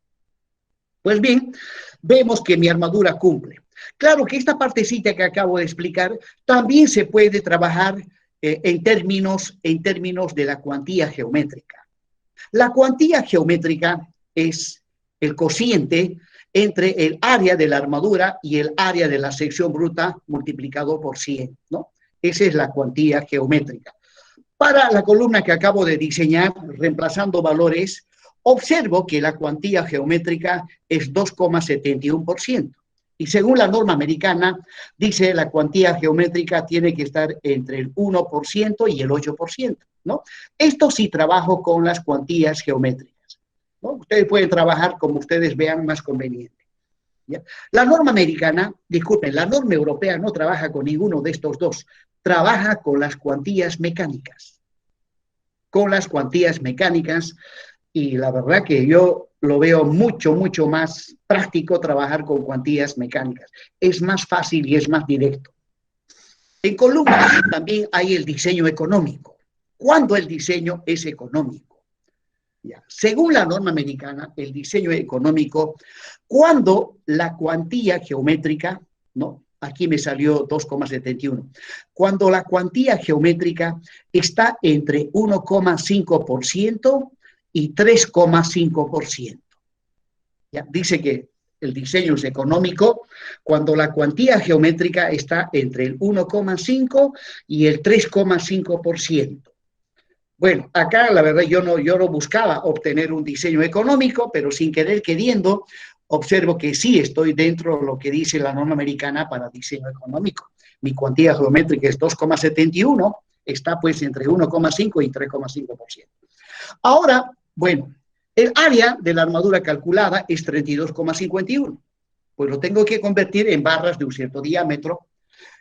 Pues bien, vemos que mi armadura cumple. Claro que esta partecita que acabo de explicar también se puede trabajar en términos de la cuantía geométrica. La cuantía geométrica es el cociente entre el área de la armadura y el área de la sección bruta multiplicado por 100, ¿no? Esa es la cuantía geométrica. Para la columna que acabo de diseñar, reemplazando valores, observo que la cuantía geométrica es 2,71%. Y según la norma americana, dice la cuantía geométrica tiene que estar entre el 1% y el 8%, ¿no? Esto sí trabajo con las cuantías geométricas, ¿no? Ustedes pueden trabajar como ustedes vean más conveniente, ¿ya? La norma americana, disculpen, la norma europea no trabaja con ninguno de estos dos, trabaja con las cuantías mecánicas. Con las cuantías mecánicas, y la verdad que yo lo veo mucho más práctico trabajar con cuantías mecánicas. Es más fácil y es más directo. En columnas también hay el diseño económico. ¿Cuándo el diseño es económico? Ya. Según la norma americana, el diseño económico, cuando la cuantía geométrica, ¿no? Aquí me salió 2,71. Cuando la cuantía geométrica está entre 1,5% y 3,5%. Ya, dice que el diseño es económico cuando la cuantía geométrica está entre el 1,5 y el 3,5%. Bueno, acá la verdad yo no buscaba obtener un diseño económico, pero sin querer queriendo, observo que sí estoy dentro de lo que dice la norma americana para diseño económico. Mi cuantía geométrica es 2,71, está pues entre 1,5 y 3,5%. Ahora, bueno, el área de la armadura calculada es 32,51. Pues lo tengo que convertir en barras de un cierto diámetro.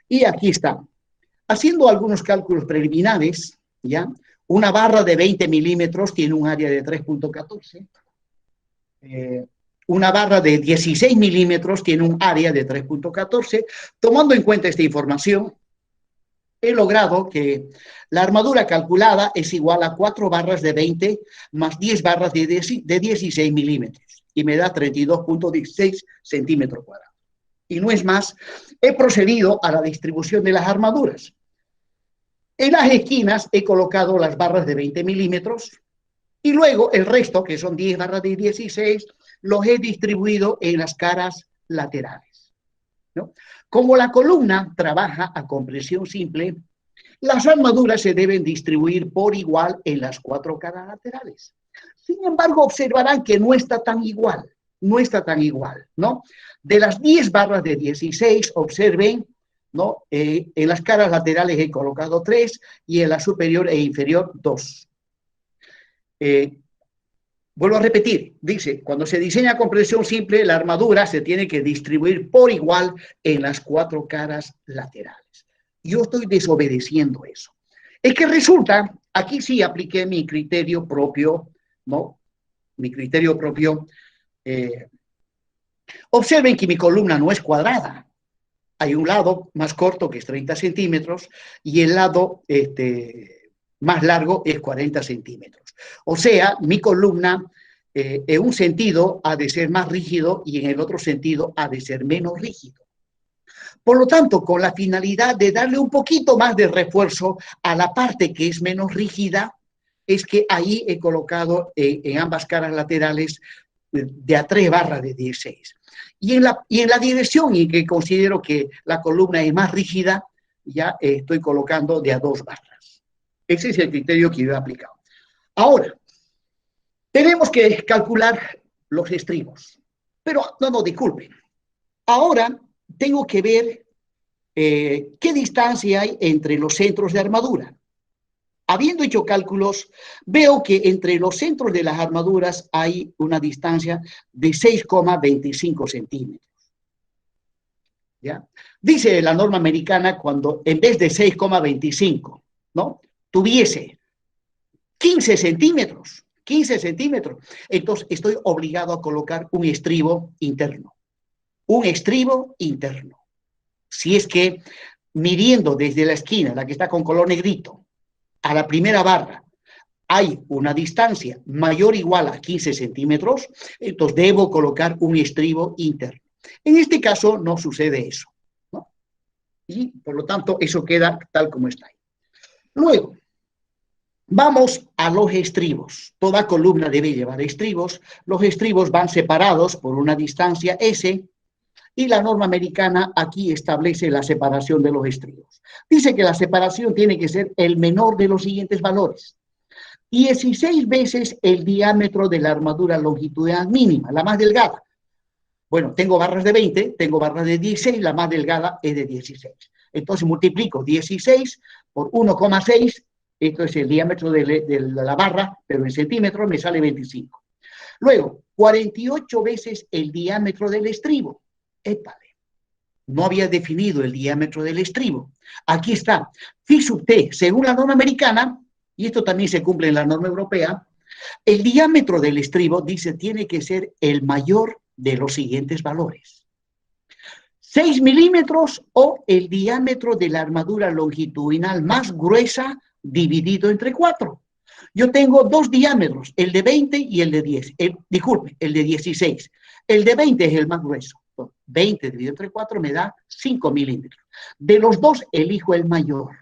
Y aquí está. Haciendo algunos cálculos preliminares, ¿ya? Una barra de 20 milímetros tiene un área de 3,14. Una barra de 16 milímetros tiene un área de 3,14. Tomando en cuenta esta información, he logrado que la armadura calculada es igual a 4 barras de 20 más 10 barras de 16 milímetros y me da 32,16 centímetros cuadrados. Y no es más, he procedido a la distribución de las armaduras. En las esquinas he colocado las barras de 20 milímetros y luego el resto, que son 10 barras de 16, los he distribuido en las caras laterales, ¿no? Como la columna trabaja a compresión simple, las armaduras se deben distribuir por igual en las 4 caras laterales. Sin embargo, observarán que no está tan igual, ¿no? De las 10 barras de 16, observen, ¿no? En las caras laterales he colocado 3 y en la superior e inferior 2. Vuelvo a repetir, dice, cuando se diseña con compresión simple, la armadura se tiene que distribuir por igual en las 4 caras laterales. Yo estoy desobedeciendo eso. Es que resulta, aquí sí apliqué mi criterio propio, ¿no? Mi criterio propio. Observen que mi columna no es cuadrada. Hay un lado más corto que es 30 centímetros y el lado más largo es 40 centímetros. O sea, mi columna en un sentido ha de ser más rígido y en el otro sentido ha de ser menos rígido. Por lo tanto, con la finalidad de darle un poquito más de refuerzo a la parte que es menos rígida, es que ahí he colocado en ambas caras laterales de a 3 barras de 16. Y en la dirección en que considero que la columna es más rígida, ya estoy colocando de a 2 barras. Ese es el criterio que yo he aplicado. Ahora, tenemos que calcular los estribos. Pero, no, disculpen. Ahora tengo que ver qué distancia hay entre los centros de armadura. Habiendo hecho cálculos, veo que entre los centros de las armaduras hay una distancia de 6,25 centímetros. ¿Ya? Dice la norma americana cuando en vez de 6,25, ¿no?, tuviese 15 centímetros, entonces estoy obligado a colocar un estribo interno. Un estribo interno. Si es que midiendo desde la esquina, la que está con color negrito, a la primera barra, hay una distancia mayor o igual a 15 centímetros, entonces debo colocar un estribo interno. En este caso no sucede eso, ¿no? Y por lo tanto eso queda tal como está ahí. Luego, vamos a los estribos. Toda columna debe llevar estribos. Los estribos van separados por una distancia S, y la norma americana aquí establece la separación de los estribos. Dice que la separación tiene que ser el menor de los siguientes valores. 16 veces el diámetro de la armadura longitudinal mínima, la más delgada. Bueno, tengo barras de 20, tengo barras de 16, la más delgada es de 16. Entonces multiplico 16 por 1,6, esto es el diámetro de la barra, pero en centímetros me sale 25. Luego, 48 veces el diámetro del estribo. Épale, no había definido el diámetro del estribo. Aquí está. Fíjese usted, según la norma americana, y esto también se cumple en la norma europea, el diámetro del estribo, dice, tiene que ser el mayor de los siguientes valores. 6 milímetros o el diámetro de la armadura longitudinal más gruesa dividido entre 4. Yo tengo dos diámetros, el de 20 y el de 10. Disculpe, el de 16. El de 20 es el más grueso. 20 dividido entre 4 me da 5 milímetros. De los dos, elijo el mayor.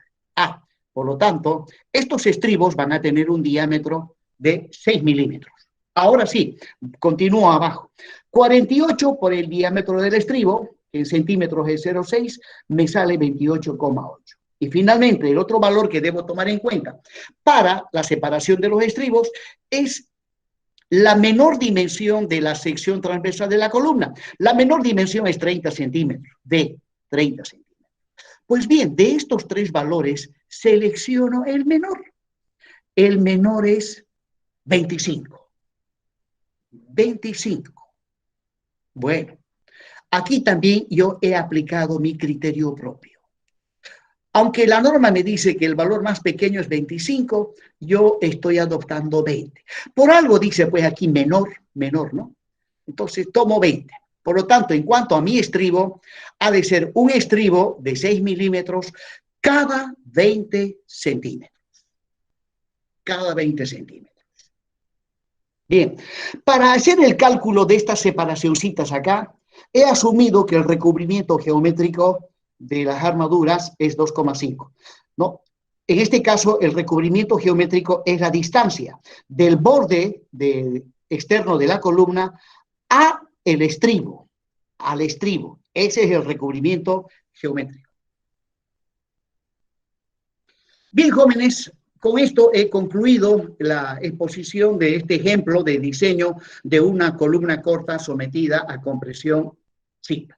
Por lo tanto, estos estribos van a tener un diámetro de 6 milímetros. Ahora sí, continúo abajo. 48 por el diámetro del estribo, que en centímetros es 0,6, me sale 28,8. Y finalmente, el otro valor que debo tomar en cuenta para la separación de los estribos es la menor dimensión de la sección transversal de la columna. La menor dimensión es 30 centímetros, de 30 centímetros. Pues bien, de estos tres valores, selecciono el menor. El menor es 25. 25. Bueno, aquí también yo he aplicado mi criterio propio. Aunque la norma me dice que el valor más pequeño es 25, yo estoy adoptando 20. Por algo dice, pues aquí menor, ¿no? Entonces tomo 20. Por lo tanto, en cuanto a mi estribo, ha de ser un estribo de 6 milímetros cada 20 centímetros. Cada 20 centímetros. Bien, para hacer el cálculo de estas separacioncitas acá, he asumido que el recubrimiento geométrico de las armaduras es 2,5, ¿no? En este caso, el recubrimiento geométrico es la distancia del borde externo de la columna a el estribo, al estribo. Ese es el recubrimiento geométrico. Bien, jóvenes, con esto he concluido la exposición de este ejemplo de diseño de una columna corta sometida a compresión simple.